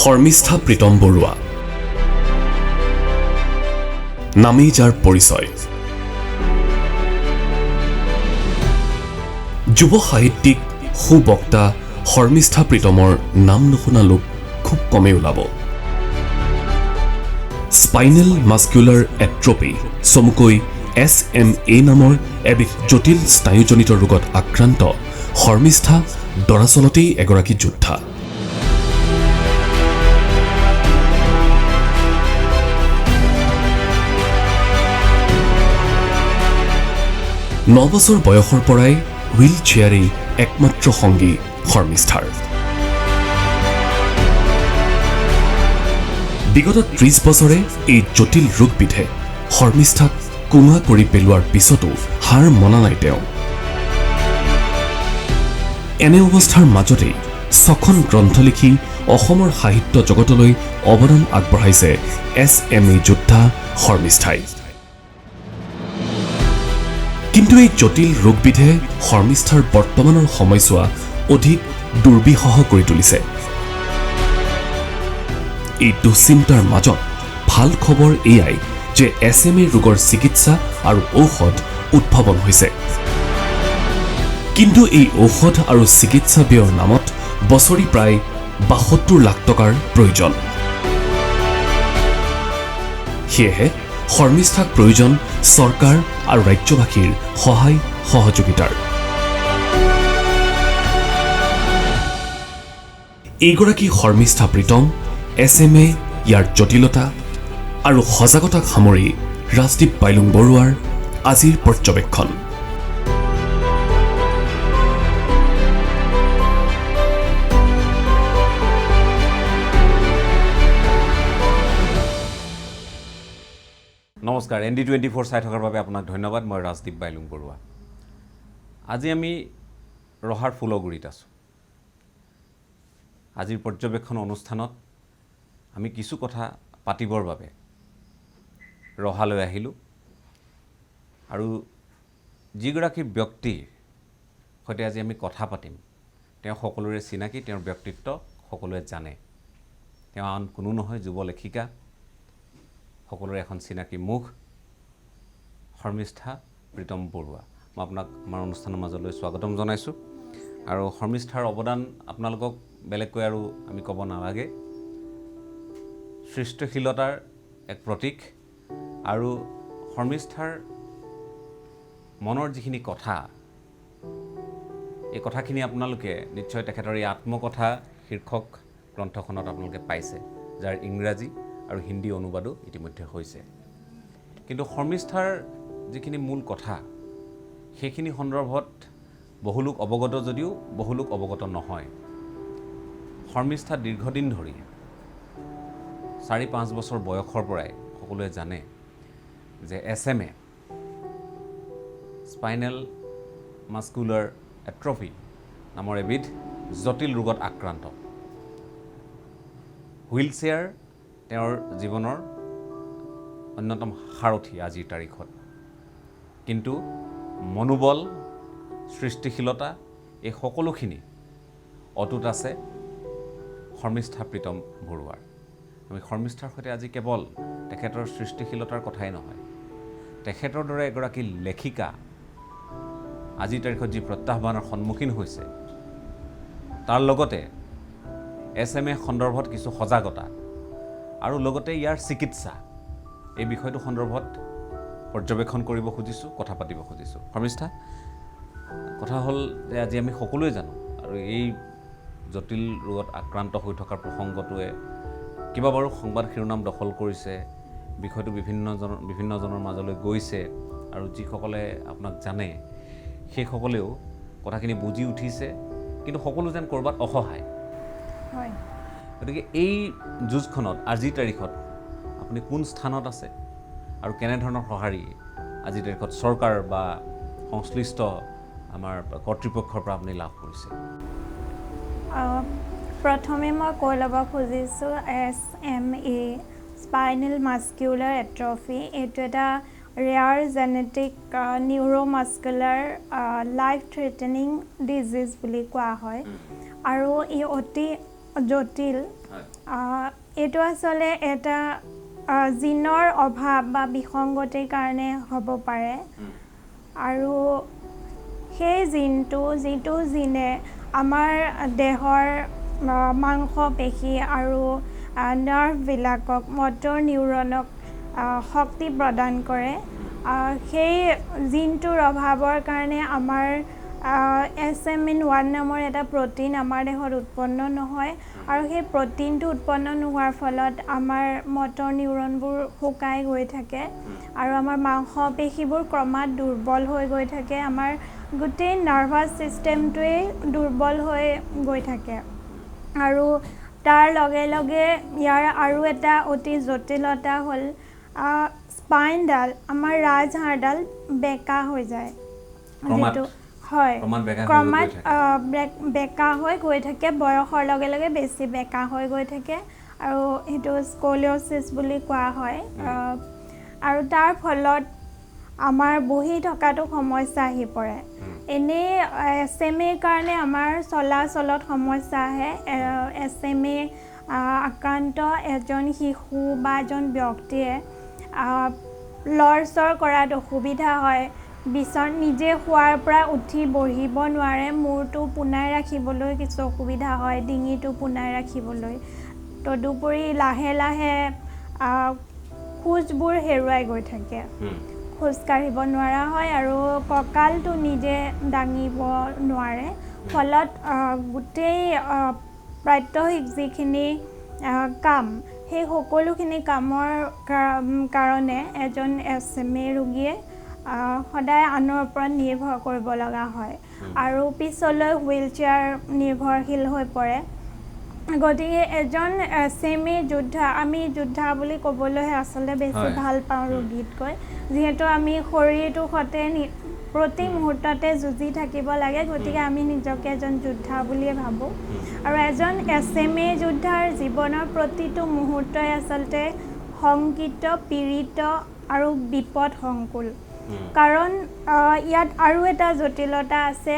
শৰ্মিষ্ঠা প্ৰীতম বৰুৱা নামেই যাৰ পৰিচয়। যুৱ সাহিত্যিক সুবক্তা শৰ্মিষ্ঠা প্ৰীতমৰ নাম নুশুনা লোক খুব কমেই ওলাব। স্পাইনেল মাস্কুলাৰ এট্ৰপি চমুকৈ SMA নামৰ এবিধ জটিল স্নায়ুজনিত ৰোগত আক্ৰান্ত শৰ্মিষ্ঠা দৰাচলতেই এগৰাকী যোদ্ধা। 9 বছৰ বয়সৰ পৰাই হুইল চেয়াৰেই একমাত্ৰ সংগী শৰ্মিষ্ঠাৰ। বিগত 30 বছৰে এই জটিল ৰোগবিধে শৰ্মিষ্ঠাক কোঙা কৰি পেলোৱাৰ পিছতো হাৰ মনা নাই তেওঁ। এনে অৱস্থাৰ মাজতেই 6খন গ্ৰন্থ লিখি অসমৰ সাহিত্য জগতলৈ অৱদান আগবঢ়াইছে SMA যোদ্ধা শৰ্মিষ্ঠাই। কিন্তু এই জটিল ৰোগবিধে শৰ্মিষ্ঠাৰ বৰ্তমানৰ সময়ছোৱা অধিক দুৰ্বিষহ কৰি তুলিছে। এই দুশ্চিন্তাৰ মাজত ভাল খবৰ এয়াই যে SMA ৰোগৰ চিকিৎসা আৰু ঔষধ উদ্ভাৱন হৈছে। কিন্তু এই ঔষধ আৰু চিকিৎসা ব্যয়ৰ নামত বছৰি প্ৰায় 72 লাখ টকাৰ প্ৰয়োজন। সেয়েহে শৰ্মিষ্ঠাক প্ৰয়োজন চৰকাৰ আৰু ৰাজ্যবাসীৰ সহায় সহযোগিতাৰ। এইগৰাকী শৰ্মিষ্ঠা প্ৰীতম SMA ইয়াৰ জটিলতা আৰু সজাগতাক সামৰি ৰাজদীপ বাইলুং বৰুৱাৰ আজিৰ পৰ্যবেক্ষণ। নমস্কাৰ, ND24 চাই থকাৰ বাবে আপোনাক ধন্যবাদ। মই ৰাজদীপ বাইলুং বৰুৱা। আজি আমি ৰহাৰ ফুলগুৰিত আছোঁ। আজিৰ পৰ্যবেক্ষণ অনুষ্ঠানত আমি কিছু কথা পাতিবৰ বাবে ৰহালৈ আহিলোঁ আৰু যিগৰাকী ব্যক্তিৰ সৈতে আজি আমি কথা পাতিম তেওঁ সকলোৰে চিনাকি, তেওঁৰ ব্যক্তিত্ব সকলোৱে জানে। তেওঁ আন কোনো নহয়, যুৱ লেখিকা, সকলোৰে এখন চিনাকি মুখ, শৰ্মিষ্ঠা প্ৰীতম বৰুৱা। মই আপোনাক আমাৰ অনুষ্ঠানৰ মাজলৈ স্বাগতম জনাইছোঁ। আৰু শৰ্মিষ্ঠাৰ অৱদান আপোনালোকক বেলেগকৈ আৰু আমি ক'ব নালাগে। সৃষ্টিশীলতাৰ এক প্ৰতীক আৰু শৰ্মিষ্ঠাৰ মনৰ যিখিনি কথা, এই কথাখিনি আপোনালোকে নিশ্চয় তেখেতৰ এই আত্মকথা শীৰ্ষক গ্ৰন্থখনত আপোনালোকে পাইছে, যাৰ ইংৰাজী আৰু হিন্দী অনুবাদো ইতিমধ্যে হৈছে। কিন্তু শৰ্মিষ্ঠাৰ যিখিনি মূল কথা, সেইখিনি সন্দৰ্ভত বহুলোক অৱগত যদিও বহুলোক অৱগত নহয়। শৰ্মিষ্ঠা দীৰ্ঘদিন ধৰি 4-5 বছৰ বয়সৰ পৰাই সকলোৱে জানে যে SMA স্পাইনেল মাস্কুলাৰ এট্ৰফি নামৰ এবিধ জটিল ৰোগত আক্ৰান্ত। হুইল চেয়াৰ তেওঁৰ জীৱনৰ অন্যতম সাৰথি আজিৰ তাৰিখত। কিন্তু মনোবল, সৃষ্টিশীলতা এই সকলোখিনি অটুট আছে শৰ্মিষ্ঠা প্ৰীতম বৰুৱাৰ। আমি শৰ্মিষ্ঠাৰ সৈতে আজি কেৱল তেখেতৰ সৃষ্টিশীলতাৰ কথাই নহয়, তেখেতৰ দৰে এগৰাকী লেখিকা আজিৰ তাৰিখত যি প্ৰত্যাহ্বানৰ সন্মুখীন হৈছে, তাৰ লগতে SMA সন্দৰ্ভত কিছু সজাগতা আৰু লগতে ইয়াৰ চিকিৎসা, এই বিষয়টো সন্দৰ্ভত পৰ্যবেক্ষণ কৰিব খুজিছোঁ, কথা পাতিব খুজিছোঁ। শৰ্মিষ্ঠা, কথা হ'ল যে আজি আমি সকলোৱে জানো আৰু এই জটিল ৰোগত আক্ৰান্ত হৈ থকাৰ প্ৰসংগটোৱে কেইবাবাৰো সংবাদ শিৰোনাম দখল কৰিছে, বিষয়টো বিভিন্নজনৰ মাজলৈ গৈছে আৰু যিসকলে আপোনাক জানে সেইসকলেও কথাখিনি বুজি উঠিছে, কিন্তু সকলো যেন ক'ৰবাত অসহায়। হয়। গতিকে এই যুঁজখনত আজিৰ তাৰিখত আপুনি কোন স্থানত আছে আৰু কেনেধৰণৰ সঁহাৰি আজিৰ তাৰিখত চৰকাৰ বা সংশ্লিষ্ট আমাৰ কৰ্তৃপক্ষৰ পৰা আপুনি লাভ কৰিছে? প্ৰথমে মই কৈ ল'ব খুজিছোঁ SMA স্পাইনেল মাস্কুলাৰ এট্ৰফি এইটো এটা ৰেয়াৰ জেনেটিক নিউৰোমাস্কুলাৰ লাইফ থ্ৰেটেনিং ডিজিজ বুলি কোৱা হয়। আৰু ই অতি জটিল হয় এইটো আচলতে এটা জিনৰ অভাৱ বা বিসংগতিৰ কাৰণে হ'ব পাৰে আৰু সেই জিনটো যিটো জিনে আমাৰ দেহৰ মাংস পেশী আৰু নাৰ্ভবিলাকক মটৰ নিউৰনক শক্তি প্ৰদান কৰে সেই জিনটোৰ অভাৱৰ কাৰণে আমাৰ SMN1 নামৰ এটা প্ৰটিন আমাৰ দেহত উৎপন্ন নহয় আৰু সেই প্ৰটিনটো উৎপন্ন নোহোৱাৰ ফলত আমাৰ মটৰ নিউৰনবোৰ শুকাই গৈ থাকে আৰু আমাৰ মাংসপেশীবোৰ ক্ৰমাৎ দুৰ্বল হৈ গৈ থাকে আমাৰ গোটেই নাৰ্ভাছ ছিষ্টেমটোৱেই দুৰ্বল হৈ গৈ থাকে আৰু তাৰ লগে লগে ইয়াৰ আৰু এটা অতি জটিলতা হ'ল স্পাইনডাল আমাৰ ৰাজহাড়ডাল বেকা হৈ যায় যিটো হয় ক্ৰমাৎ বেকা হৈ গৈ থাকে বয়সৰ লগে লগে বেছি বেকা হৈ গৈ থাকে আৰু সেইটো স্কলিঅ'চিছ বুলি কোৱা হয় আৰু তাৰ ফলত আমাৰ বহি থকাটো সমস্যা আহি পৰে এনেই SMAৰ কাৰণে আমাৰ চলাচলত সমস্যা আহে SMA আক্ৰান্ত এজন শিশু বা এজন ব্যক্তিয়ে লৰচৰ কৰাত অসুবিধা হয় নিজে শোৱাৰ পৰা উঠি বহিব নোৱাৰে মূৰটো পোনাই ৰাখিবলৈ কিছু অসুবিধা হয় ডিঙিটো পোনাই ৰাখিবলৈ তদুপৰি লাহে লাহে খোজবোৰ হেৰুৱাই গৈ থাকে খোজ কাঢ়িব নোৱাৰা হয় আৰু কঁকালটো নিজে দাঙিব নোৱাৰে ফলত গোটেই প্ৰাত্যহিক যিখিনি কাম সেই সকলোখিনি কামৰ কাৰণে এজন SMA ৰোগীয়ে সদায় আনৰ ওপৰত নিৰ্ভৰ কৰিব লগা হয় আৰু পিছলৈ হুইল চেয়াৰ নিৰ্ভৰশীল হৈ পৰে গতিকে এজন SMA যোদ্ধা আমি যোদ্ধা বুলি ক'বলৈহে আচলতে বেছি ভাল পাওঁ ৰোগীতকৈ যিহেতু আমি শৰীৰটোৰ সৈতে প্ৰতি মুহূৰ্ততে যুঁজি থাকিব লাগে গতিকে আমি নিজকে এজন যোদ্ধা বুলিয়ে ভাবোঁ আৰু এজন SMA যোদ্ধাৰ জীৱনৰ প্ৰতিটো মুহূৰ্তই আচলতে শংকিত পীড়িত আৰু বিপদ সংকুল কাৰণ ইয়াত আৰু এটা জটিলতা আছে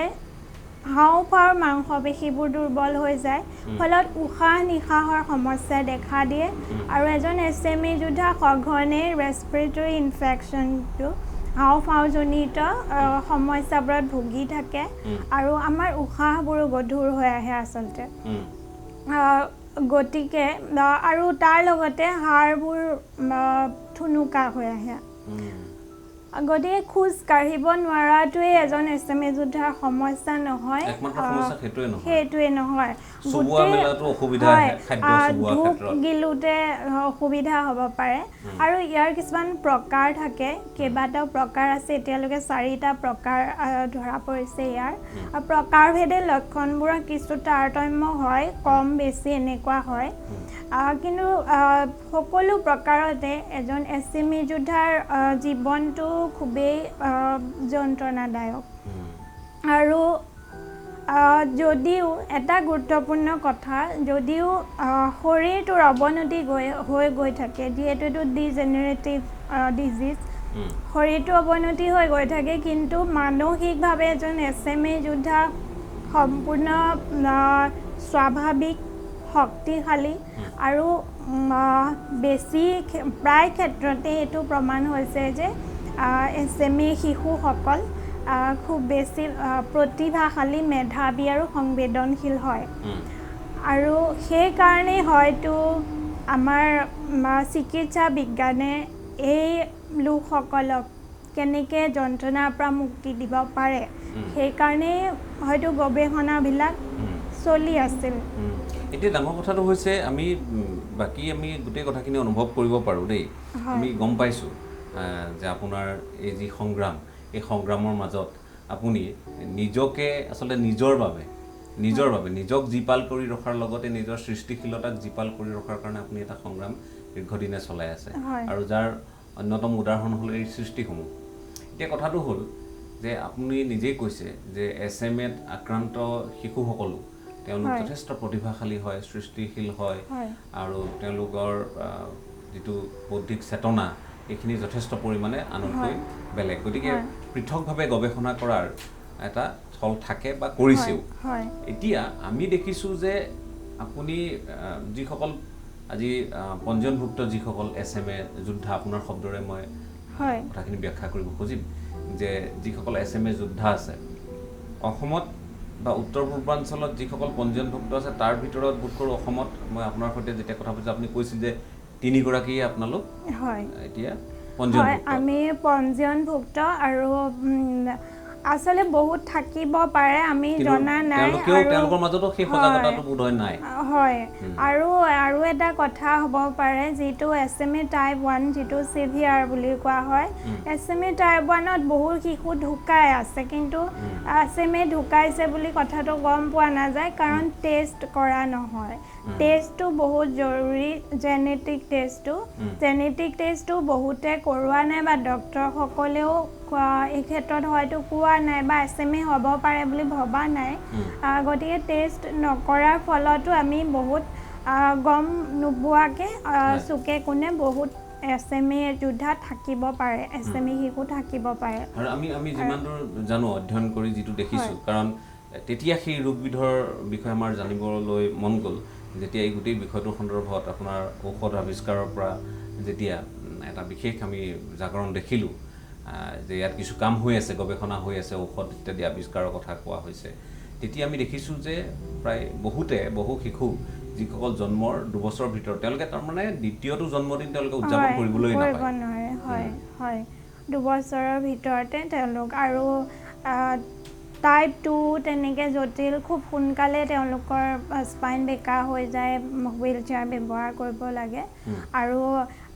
হাওঁফাওঁৰ মাংসপেশীবোৰ দুৰ্বল হৈ যায় ফলত উশাহ নিশাহৰ সমস্যাই দেখা দিয়ে আৰু এজন SMA যোদ্ধা সঘনে ৰেস্পিৰেটৰী ইনফেকশ্যনটো হাওঁফাওঁজনিত সমস্যাবোৰত ভুগি থাকে আৰু আমাৰ উশাহবোৰো গধুৰ হৈ আহে আচলতে গতিকে আৰু তাৰ লগতে হাড়বোৰ ঠুনুকা হৈ আহে গতিকে খোজ কাঢ়িব নোৱাৰাটোৱেই এজন SMA যোদ্ধাৰ সমস্যা নহয় সেইটোৱে নহয় ধূপ গিলোতে অসুবিধা হ'ব পাৰে আৰু ইয়াৰ কিছুমান প্ৰকাৰ থাকে কেইবাটাও প্ৰকাৰ আছে এতিয়ালৈকে 4টা প্ৰকাৰ ধৰা পৰিছে ইয়াৰ প্ৰকাৰভেদে লক্ষণবোৰৰ কিছু তাৰতম্য হয় কম বেছি এনেকুৱা হয় কিন্তু সকলো প্ৰকাৰতে এজন SMA যোদ্ধাৰ জীৱনটো খুবেই যন্ত্ৰণাদায়ক আৰু যদিও এটা গুৰুত্বপূৰ্ণ কথা যদিও শৰীৰটোৰ অৱনতি হৈ গৈ থাকে যিহেতু এইটো ডিজেনেৰেটিভ ডিজিজ শৰীৰটো অৱনতি হৈ গৈ থাকে কিন্তু মানসিকভাৱে এজন SMA যোদ্ধা সম্পূৰ্ণ স্বাভাৱিক শক্তিশালী আৰু বেছি প্ৰায় ক্ষেত্ৰতে এইটো প্ৰমাণ হৈছে যে SMA শিশুসকল খুব বেছি প্ৰতিভাশালী মেধাৱী আৰু সংবেদনশীল হয় আৰু সেইকাৰণে হয়তো আমাৰ চিকিৎসা বিজ্ঞানে এই লোকসকলক কেনেকৈ যন্ত্ৰণাৰ পৰা মুক্তি দিব পাৰে সেইকাৰণে হয়তো গৱেষণাবিলাক চলি আছিল এতিয়া ডাঙৰ কথাটো হৈছে আমি গোটেই কথাখিনি অনুভৱ কৰিব পাৰোঁ দেই আমি গম পাইছোঁ যে আপোনাৰ এই যি সংগ্ৰাম এই সংগ্ৰামৰ মাজত আপুনি নিজকে আচলতে নিজৰ বাবে নিজক জীপাল কৰি ৰখাৰ লগতে নিজৰ সৃষ্টিশীলতাক জীপাল কৰি ৰখাৰ কাৰণে আপুনি এটা সংগ্ৰাম দীৰ্ঘদিনে চলাই আছে আৰু যাৰ অন্যতম উদাহৰণ হ'ল এই সৃষ্টিসমূহ এতিয়া কথাটো হ'ল যে আপুনি নিজেই কৈছে যে SMAত আক্ৰান্ত শিশুসকলো তেওঁলোক যথেষ্ট প্ৰতিভাশালী হয় সৃষ্টিশীল হয় আৰু তেওঁলোকৰ যিটো বৌদ্ধিক চেতনা এইখিনি যথেষ্ট পৰিমাণে আনতকৈ বেলেগ গতিকে পৃথকভাৱে গৱেষণা কৰাৰ এটা থল থাকে বা কৰিছেও এতিয়া আমি দেখিছোঁ যে আপুনি যিসকল আজি পঞ্জীয়নভুক্ত যিসকল SMA যোদ্ধা আপোনাৰ শব্দৰে মই হয় কথাখিনি ব্যাখ্যা কৰিব খুজিম যে যিসকল SMA যোদ্ধা আছে অসমত বা উত্তৰ পূৰ্বাঞ্চলত যিসকল পঞ্জীয়নভুক্ত আছে তাৰ ভিতৰত বোধ কৰোঁ অসমত মই আপোনাৰ সৈতে যেতিয়া কথা পাতিছোঁ আপুনি কৈছিল যে 3 গৰাকী আপোনালোক হয় এতিয়া হয় পঞ্জীয়নভুক্ত আমি পঞ্জীয়নভুক্ত আৰু আচলতে বহুত থাকিব পাৰে আমি জনা নাই তেওঁলোকৰ মাজতো সেই সজাগতাটো বোধ হয় নাই হয় আৰু এটা কথা হ'ব পাৰে যিটো SMA টাইপ 1 যিটো সিভিয়াৰ বুলি কোৱা হয় SMA টাইপ 1ত বহুত শিশু ঢুকাই আছে কিন্তু SMA ঢুকাইছে বুলি কথাটো গম পোৱা নাযায় কাৰণ টেষ্ট কৰা নহয় টেষ্টটো বহুত জৰুৰী জেনেটিক টেষ্টটো বহুতে কৰোৱা নাই বা ডক্টৰসকলেও এই ক্ষেত্ৰত হয়তো কোৱা নাই বা SMA হ'ব পাৰে বুলি ভবা নাই গতিকে টেষ্ট নকৰাৰ ফলতো আমি বহুত গম নোপোৱাকৈ চুকে কোণে বহুত SMA যোদ্ধা থাকিব পাৰে SMA শিশু থাকিব পাৰে আৰু আমি যিমান দূৰ জানো অধ্যয়ন কৰি যিটো দেখিছোঁ কাৰণ তেতিয়া সেই ৰোগবিধৰ বিষয়ে আমাৰ জানিবলৈ মন গ'ল যেতিয়া এই গোটেই বিষয়টোৰ সন্দৰ্ভত আপোনাৰ ঔষধ আৱিষ্কাৰৰ পৰা যেতিয়া এটা বিশেষ আমি জাগৰণ দেখিলোঁ যে ইয়াত কিছু কাম হৈ আছে গৱেষণা হৈ আছে ঔষধ ইত্যাদি আৱিষ্কাৰৰ কথা কোৱা হৈছে তেতিয়া আমি দেখিছোঁ যে প্ৰায় বহু শিশু যিসকল জন্মৰ 2 বছৰৰ ভিতৰত তেওঁলোকে তাৰমানে দ্বিতীয়টো জন্মদিন তেওঁলোকে উদযাপন কৰিবলৈ নোৱাৰে হয় 2 বছৰৰ ভিতৰতে তেওঁলোক আৰু টাইপ 2 তেনেকৈ জটিল খুব সোনকালে তেওঁলোকৰ স্পাইন বেকা হৈ যায় হুইল চেয়াৰ ব্যৱহাৰ কৰিব লাগে আৰু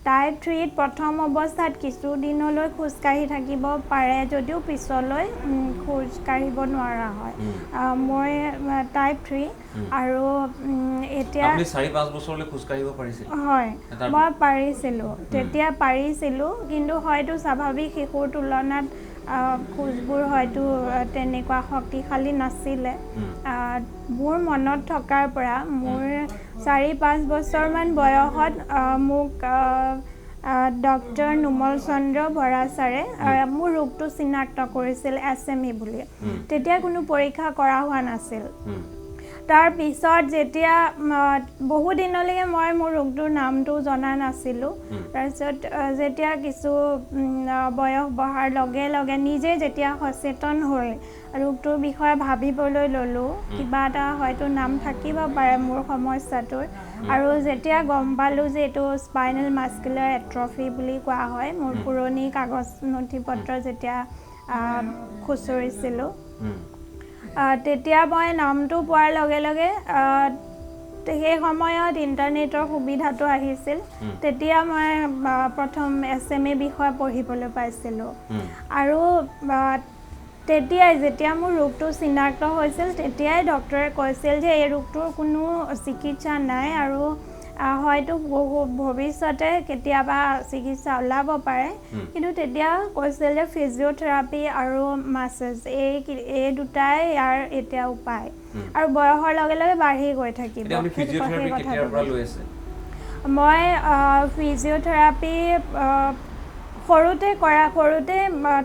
টাইপ 3ত প্ৰথম অৱস্থাত কিছুদিনলৈ খোজকাঢ়ি থাকিব পাৰে যদিও পিছলৈ খোজকাঢ়িব নোৱাৰা হয় মই টাইপ 3 আৰু এতিয়া আপুনি 4-5 বছৰলৈ খোজকাঢ়িব পাৰিছিল হয় মই পাৰিছিলোঁ তেতিয়া পাৰিছিলোঁ কিন্তু হয়তো স্বাভাৱিক শিশুৰ তুলনাত খোজবোৰ হয়তো তেনেকুৱা শক্তিশালী নাছিলে মোৰ মনত থকাৰ পৰা মোৰ 4-5 বছৰমান বয়সত মোক ডক্টৰ নুমল চন্দ্ৰ বৰা ছাৰে মোৰ ৰোগটো চিনাক্ত কৰিছিল SMA বুলি তেতিয়া কোনো পৰীক্ষা কৰা হোৱা নাছিল তাৰ পিছত যেতিয়া বহু দিনলৈকে মই মোৰ ৰোগটোৰ নামটো জনা নাছিলোঁ তাৰপিছত যেতিয়া কিছু বয়স বঢ়াৰ লগে লগে নিজে যেতিয়া সচেতন হৈ ৰোগটোৰ বিষয়ে ভাবিবলৈ ল'লোঁ কিবা এটা হয়তো নাম থাকিব পাৰে মোৰ সমস্যাটোৰ আৰু যেতিয়া গম পালোঁ যে এইটো স্পাইনেল মাস্কুলাৰ এট্ৰফি বুলি কোৱা হয় মোৰ পুৰণি কাগজ নথি পত্ৰ যেতিয়া খুচৰিছিলোঁ তেতিয়া মই নামটো পোৱাৰ লগে লগে সেই সময়ত ইণ্টাৰনেটৰ সুবিধাটো আহিছিল তেতিয়া মই প্ৰথম SMA বিষয়ে পঢ়িবলৈ পাইছিলোঁ আৰু তেতিয়াই যেতিয়া মোৰ ৰোগটো চিনাক্ত হৈছিল তেতিয়াই ডক্টৰে কৈছিল যে এই ৰোগটোৰ কোনো চিকিৎসা নাই আৰু হয়তো ভৱিষ্যতে কেতিয়াবা চিকিৎসা ওলাব পাৰে কিন্তু তেতিয়া কৈছিল যে ফিজিঅ'থেৰাপি আৰু মাছাজ এই দুটাই ইয়াৰ এতিয়া উপায় আৰু বয়সৰ লগে লগে বাঢ়ি গৈ থাকিব মই ফিজিঅ'থেৰাপি সৰুতে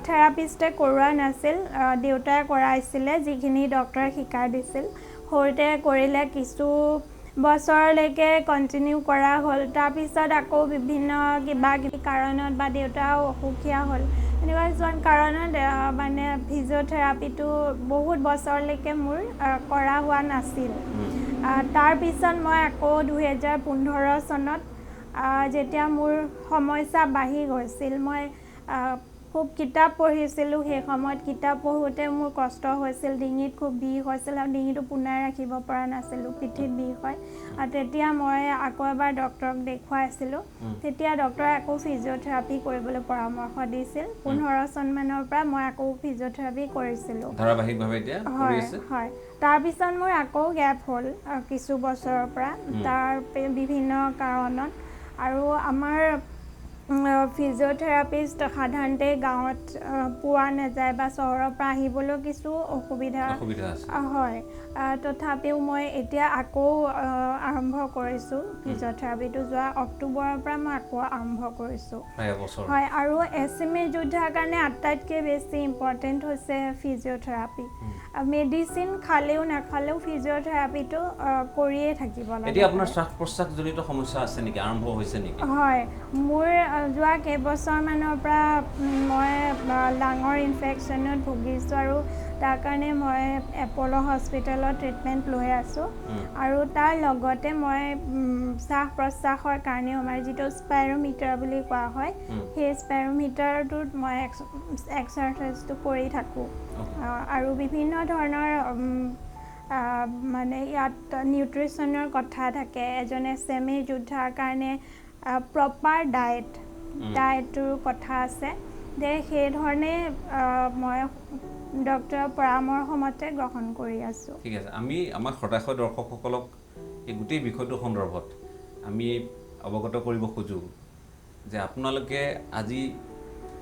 থেৰাপিষ্টে কৰোৱা নাছিল দেউতাই কৰাইছিলে যিখিনি ডক্টৰে শিকাই দিছিল সৰুতে কৰিলে কিছু বছৰলৈকে কণ্টিনিউ কৰা হ'ল তাৰপিছত আকৌ বিভিন্ন কিবা কিবি কাৰণত বা দেউতাও অসুখীয়া হ'ল এনেকুৱা কিছুমান কাৰণত মানে ফিজিঅ'থেৰাপিটো বহুত বছৰলৈকে মোৰ কৰা হোৱা নাছিল তাৰপিছত মই আকৌ 2015 চনত যেতিয়া মোৰ সমস্যা বাঢ়ি গৈছিল মই খুব কিতাপ পঢ়িছিলোঁ সেই সময়ত কিতাপ পঢ়োঁতে মোৰ কষ্ট হৈছিল ডিঙিত খুব বিষ হৈছিল আৰু ডিঙিটো পোনাই ৰাখিব পৰা নাছিলোঁ পিঠিত বিষ হয় আৰু তেতিয়া মই আকৌ এবাৰ ডক্টৰক দেখুৱাইছিলোঁ তেতিয়া ডক্টৰে আকৌ ফিজিঅ'থেৰাপি কৰিবলৈ পৰামৰ্শ দিছিল 15 চনমানৰ পৰা মই আকৌ ফিজিঅ'থেৰাপি কৰিছিলোঁ হয় তাৰপিছত মোৰ আকৌ গেপ হ'ল কিছু বছৰৰ পৰা তাৰ বিভিন্ন কাৰণত আৰু আমাৰ ফিজিঅ'থেৰাপিষ্ট সাধাৰণতে গাঁৱত পোৱা নাযায় বা চহৰৰ পৰা আহিবলৈ কিছু অসুবিধা আছে হয় তথাপিও মই এতিয়া আকৌ আৰম্ভ কৰিছোঁ ফিজিঅ'থেৰাপিটো যোৱা অক্টোবৰৰ পৰা মই আকৌ আৰম্ভ কৰিছোঁ হয় আৰু SMA যোদ্ধাৰ কাৰণে আটাইতকৈ বেছি ইম্পৰ্টেণ্ট হৈছে ফিজিঅ'থেৰাপি মেডিচিন খালেও নাখালেও ফিজিঅ'থেৰাপিটো কৰিয়ে থাকিব লাগে এতিয়া আপোনাৰ শ্বাস প্ৰশ্বাসজনিত সমস্যা আছে নেকি আৰম্ভ হৈছে নেকি হয় মোৰ যোৱা কেইবছৰমানৰ পৰা মই লাঙৰ ইনফেকশ্যনত ভুগিছোঁ আৰু তাৰ কাৰণে মই এপ'ল' হস্পিটেলত ট্ৰিটমেণ্ট লৈ আছোঁ আৰু তাৰ লগতে মই শ্বাস প্ৰশ্বাসৰ কাৰণেও আমাৰ যিটো স্পাইৰোমিটাৰ বুলি কোৱা হয় সেই স্পাইৰোমিটাৰটোত মই এক্সাৰচাইজটো কৰি থাকোঁ আৰু বিভিন্ন ধৰণৰ মানে ইয়াত নিউট্ৰিশ্যনৰ কথা থাকে এজন SMA যোদ্ধাৰ কাৰণে প্ৰপাৰ ডায়েটটোৰ কথা আছে যে সেইধৰণে মই ডক্টৰৰ পৰামৰ্শ মতে গ্ৰহণ কৰি আছোঁ ঠিক আছে আমি আমাৰ হতাশয় দৰ্শকসকলক এই গোটেই বিষয়টোৰ সন্দৰ্ভত আমি অৱগত কৰিব খোজোঁ যে আপোনালোকে আজি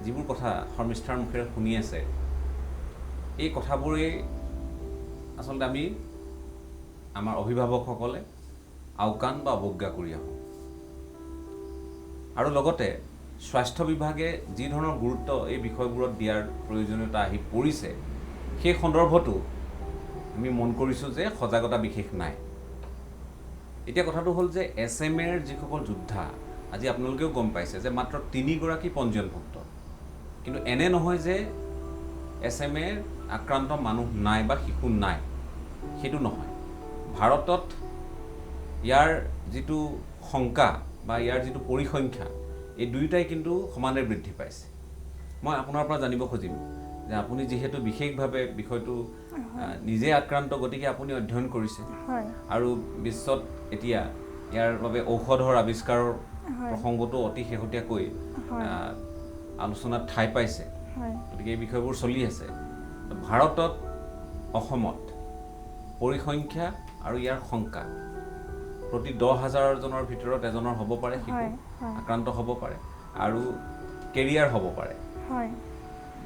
যিবোৰ কথা শৰ্মিষ্ঠাৰ মুখেৰে শুনি আছে এই কথাবোৰেই আচলতে আমি আমাৰ অভিভাৱকসকলে আওকাণ বা অৱজ্ঞা কৰি আহোঁ আৰু লগতে স্বাস্থ্য বিভাগে যি ধৰণৰ গুৰুত্ব এই বিষয়বোৰত দিয়াৰ প্ৰয়োজনীয়তা আহি পৰিছে সেই সন্দৰ্ভতো আমি মন কৰিছোঁ যে সজাগতা বিশেষ নাই এতিয়া কথাটো হ'ল যে SMAৰ যিসকল যোদ্ধা আজি আপোনালোকেও গম পাইছে যে মাত্ৰ 3 গৰাকী পঞ্জীয়নভুক্ত কিন্তু এনে নহয় যে SMAৰ আক্ৰান্ত মানুহ নাই বা শিশু নাই সেইটো নহয় ভাৰতত ইয়াৰ যিটো শংকা বা ইয়াৰ যিটো পৰিসংখ্যা এই দুয়োটাই কিন্তু সমানে বৃদ্ধি পাইছে মই আপোনাৰ পৰা জানিব খুজিম যে আপুনি যিহেতু বিশেষভাৱে বিষয়টো নিজে আক্ৰান্ত গতিকে আপুনি অধ্যয়ন কৰিছে আৰু বিশ্বত এতিয়া ইয়াৰ বাবে ঔষধৰ আৱিষ্কাৰৰ প্ৰসংগটো অতি শেহতীয়াকৈ আলোচনাত ঠাই পাইছে গতিকে এই বিষয়বোৰ চলি আছে ভাৰতত অসমত পৰিসংখ্যা আৰু ইয়াৰ শংকা প্ৰতি 10,000 জনৰ ভিতৰত এজনৰ হ'ব পাৰে শিশু আক্ৰান্ত হ'ব পাৰে আৰু কেৰিয়াৰ হ'ব পাৰে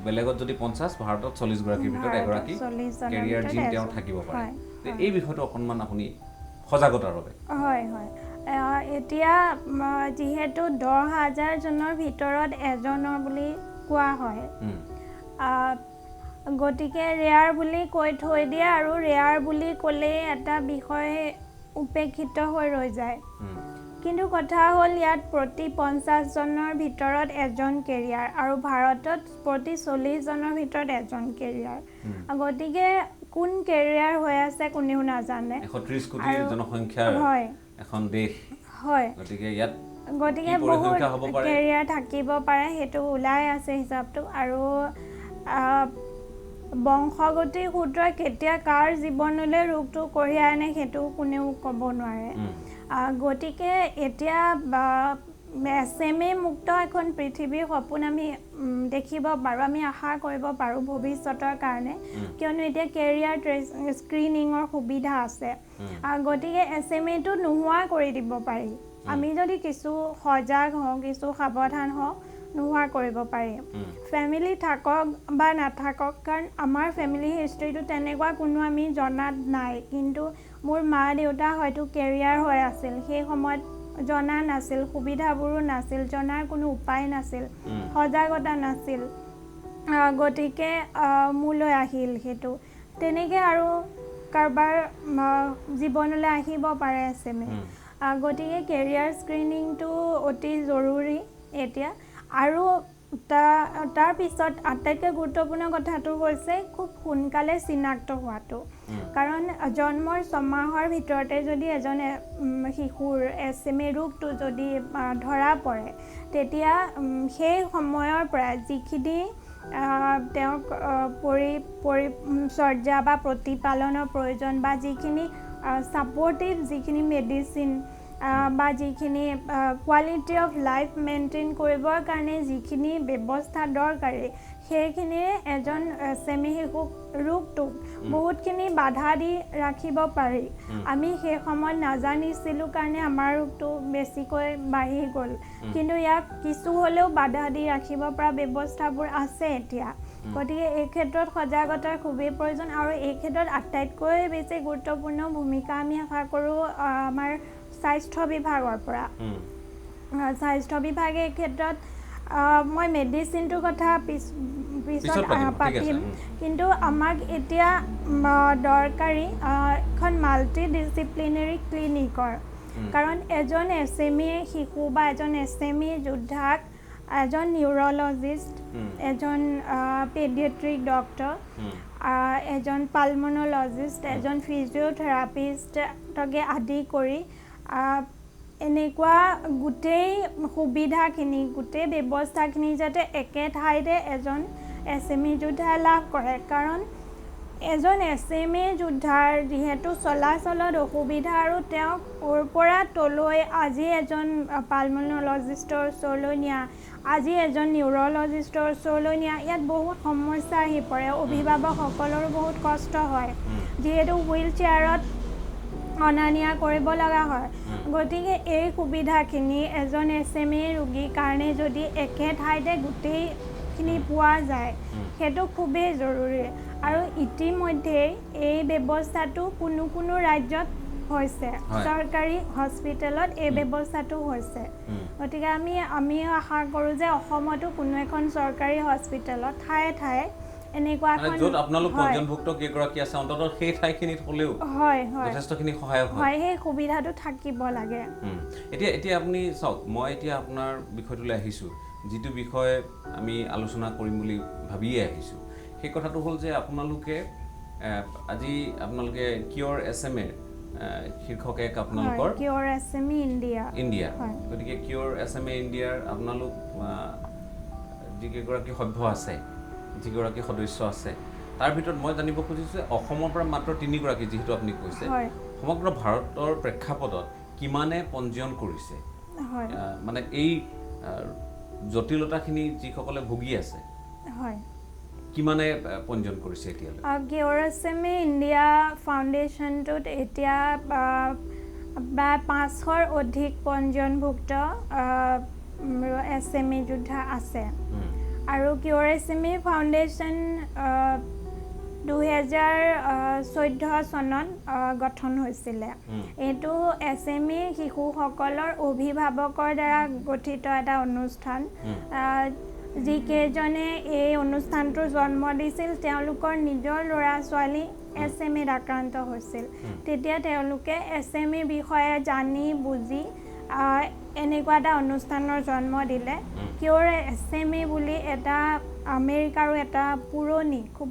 বেলেগত যদি 50 ভাৰতত 40 গৰাকীৰ ভিতৰত এগৰাকী কেৰিয়াৰ জিন তেওঁৰ থাকিব পাৰে এই বিষয়টো অকণমান আপুনি সজাগতাৰ বাবে হয় হয় এতিয়া যিহেতু 10,000 জনৰ ভিতৰত এজনৰ বুলি কোৱা হয় গতিকে ৰেয়াৰ বুলি কৈ থৈ দিয়ে আৰু ৰেয়াৰ বুলি ক'লেই এটা বিষয় উপেক্ষিত হৈ ৰৈ যায় কিন্তু কথা হ'ল ইয়াত প্ৰতি 50 জনৰ ভিতৰত এজন কেৰিয়াৰ আৰু ভাৰতত প্ৰতি 40 জনৰ ভিতৰত এজন কেৰিয়াৰ গতিকে কোন কেৰিয়াৰ হৈ আছে কোনেও নাজানে 130 কোটি জনসংখ্যাৰ এখন দেশ হয় গতিকে ইয়াত গতিকে বহুত কেৰিয়াৰ থাকিব পাৰে সেইটো ওলাই আছে হিচাপটো আৰু বংশগতিৰ সূত্ৰই কেতিয়া কাৰ জীৱনলৈ ৰোগটো কঢ়িয়াই আনে সেইটো কোনেও ক'ব নোৱাৰে গতিকে এতিয়া SMA মুক্ত এখন পৃথিৱীৰ সপোন আমি দেখিব পাৰোঁ আমি আশা কৰিব পাৰোঁ ভৱিষ্যতৰ কাৰণে কিয়নো এতিয়া কেৰিয়াৰ স্ক্ৰিনিঙৰ সুবিধা আছে গতিকে SMAটো নোহোৱা কৰি দিব পাৰি আমি যদি কিছু সজাগ হওঁ কিছু সাৱধান হওঁ নোহোৱা কৰিব পাৰি ফেমিলি থাকক বা নাথাকক কাৰণ আমাৰ ফেমিলি হিষ্ট্ৰীটো তেনেকুৱা কোনো আমি জনাত নাই কিন্তু মোৰ মা দেউতা হয়তো কেৰিয়াৰ হৈ আছিল সেই সময়ত জনা নাছিল সুবিধাবোৰো নাছিল জনাৰ কোনো উপায় নাছিল সজাগতা নাছিল গতিকে মোলৈ আহিল সেইটো তেনেকৈ আৰু কাৰোবাৰ জীৱনলৈ আহিব পাৰে SMA গতিকে কেৰিয়াৰ স্ক্ৰিনিংটো অতি জৰুৰী এতিয়া আৰু তাৰ পিছত আটাইতকৈ গুৰুত্বপূৰ্ণ কথাটো হৈছে খুব সোনকালে চিনাক্ত হোৱাটো কাৰণ জন্মৰ 6 মাহৰ ভিতৰতে যদি এজন শিশুৰ SMA ৰোগটো যদি ধৰা পৰে তেতিয়া সেই সময়ৰ পৰা যিখিনি তেওঁক পৰিচৰ্যা বা প্ৰতিপালনৰ প্ৰয়োজন বা যিখিনি ছাপৰ্টিভ যিখিনি মেডিচিন বা যিখিনি কোৱালিটি অফ লাইফ মেইনটেইন কৰিবৰ কাৰণে যিখিনি ব্যৱস্থা দৰকাৰী সেইখিনিৰে এজন SME শিশুক ৰোগটোক বহুতখিনি বাধা দি ৰাখিব পাৰি আমি সেই সময়ত নাজানিছিলোঁ কাৰণে আমাৰ ৰোগটো বেছিকৈ বাঢ়ি গ'ল কিন্তু ইয়াক কিছু হ'লেও বাধা দি ৰাখিব পৰা ব্যৱস্থাবোৰ আছে এতিয়া গতিকে এই ক্ষেত্ৰত সজাগতাৰ খুবেই প্ৰয়োজন আৰু এই ক্ষেত্ৰত আটাইতকৈ বেছি গুৰুত্বপূৰ্ণ ভূমিকা আমি আশা কৰোঁ আমাৰ স্বাস্থ্য বিভাগৰ পৰা স্বাস্থ্য বিভাগে এই ক্ষেত্ৰত মই মেডিচিনটোৰ কথা পিছত পাতিম কিন্তু আমাক এতিয়া দৰকাৰী এখন মাল্টি ডিচিপ্লিনাৰী ক্লিনিকৰ কাৰণ এজন SME শিশু বা এজন SME যোদ্ধাক এজন নিউৰলজিষ্ট এজন পেডিয়াট্ৰিক ডক্টৰ এজন পালমনলজিষ্ট এজন ফিজিঅ'থেৰাপিষ্টকে আদি কৰি এনেকুৱা গোটেই সুবিধাখিনি গোটেই ব্যৱস্থাখিনি যাতে একে ঠাইতে এজন SME যোদ্ধাই লাভ কৰে কাৰণ এজন SME যোদ্ধাৰ যিহেতু চলাচলত অসুবিধা আৰু তেওঁক ওৰ পৰা তলৈ আজি এজন পালমনলজিষ্টৰ ওচৰলৈ নিয়া আজি এজন নিউৰলজিষ্টৰ ওচৰলৈ নিয়া ইয়াত বহুত সমস্যা আহি পৰে অভিভাৱকসকলৰো বহুত কষ্ট হয় যিহেতু হুইল চেয়াৰত অনা নিয়া কৰিব লগা হয় গতিকে এই সুবিধাখিনি এজন SME ৰোগীৰ কাৰণে যদি একে ঠাইতে গোটেইখিনি পোৱা যায় সেইটো খুবেই জৰুৰী আৰু ইতিমধ্যে এই ব্যৱস্থাটো কোনো ৰাজ্যত হৈছে চৰকাৰী হস্পিটেলত এই ব্যৱস্থাটো হৈছে গতিকে আমি আশা কৰোঁ যে অসমতো কোনো এখন চৰকাৰী হস্পিটেলত ঠায়ে ঠায়ে এনেকুৱা এখন য'ত আপোনালোক পঞ্জীয়নভুক্ত কেইগৰাকী আছে অন্ততঃ সেই ঠাইখিনিত হ'লেও যথেষ্টখিনি সহায়ক হয় সেই সুবিধাটো থাকিব লাগে এতিয়া আপুনি চাওক মই এতিয়া আপোনাৰ বিষয়টোলৈ আহিছোঁ যিটো বিষয় আমি আলোচনা কৰিম বুলি ভাবিয়ে আহিছোঁ সেই কথাটো হ'ল যে আপোনালোকে আজি আপোনালোকে কিয়ৰ SMA শীৰ্ষক এক আপোনালোকৰ কিয়ৰ SMA ইণ্ডিয়া গতিকে কিয়ৰ SMA ইণ্ডিয়াৰ আপোনালোক যিকেইগৰাকী সভ্য আছে যিগৰাকী সদস্য আছে তাৰ ভিতৰত মই জানিব খুজিছোঁ যে অসমৰ পৰা মাত্ৰ 3 গৰাকী যিহেতু আপুনি কৈছে সমগ্ৰ ভাৰতৰ প্ৰেক্ষাপটত কিমানে পঞ্জীয়ন কৰিছে মানে এই জটিলতাখিনি যিসকলে ভুগি আছে কিমানে পঞ্জীয়ন কৰিছে এতিয়ালৈ কিয়ৰ SMA ইণ্ডিয়া ফাউণ্ডেশ্যনটোত এতিয়া প্ৰায় 500ৰ অধিক পঞ্জীয়নভুক্ত SMA যোদ্ধা আছে আৰু কিয়ৰ SMA ফাউণ্ডেশ্যন 2014 চনত গঠন হৈছিলে এইটো SMA শিশুসকলৰ অভিভাৱকৰ দ্বাৰা গঠিত এটা অনুষ্ঠান যিকেইজনে এই অনুষ্ঠানটোৰ জন্ম দিছিল তেওঁলোকৰ নিজৰ ল'ৰা ছোৱালী SMAত আক্ৰান্ত হৈছিল তেতিয়া তেওঁলোকে SMA বিষয়ে জানি বুজি এনেকুৱা এটা অনুষ্ঠানৰ জন্ম দিলে কিয়ৰ SMA বুলি এটা আমেৰিকাৰো এটা পুৰণি খুব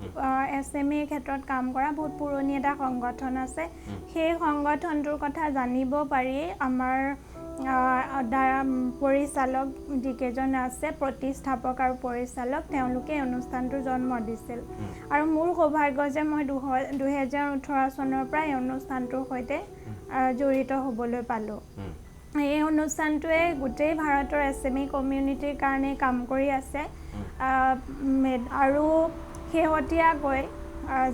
SMA ক্ষেত্ৰত কাম কৰা বহুত পুৰণি এটা সংগঠন আছে সেই সংগঠনটোৰ কথা জানিব পাৰি আমাৰ পৰিচালক যিকেইজন আছে প্ৰতিষ্ঠাপক আৰু পৰিচালক তেওঁলোকে অনুষ্ঠানটোৰ জন্ম দিছিল আৰু মোৰ সৌভাগ্য যে মই 2018 চনৰ পৰা এই অনুষ্ঠানটোৰ সৈতে জড়িত হ'বলৈ পালোঁ এই অনুষ্ঠানটোৱে গোটেই ভাৰতৰ SMA কমিউনিটিৰ কাৰণে কাম কৰি আছে আৰু শেহতীয়াকৈ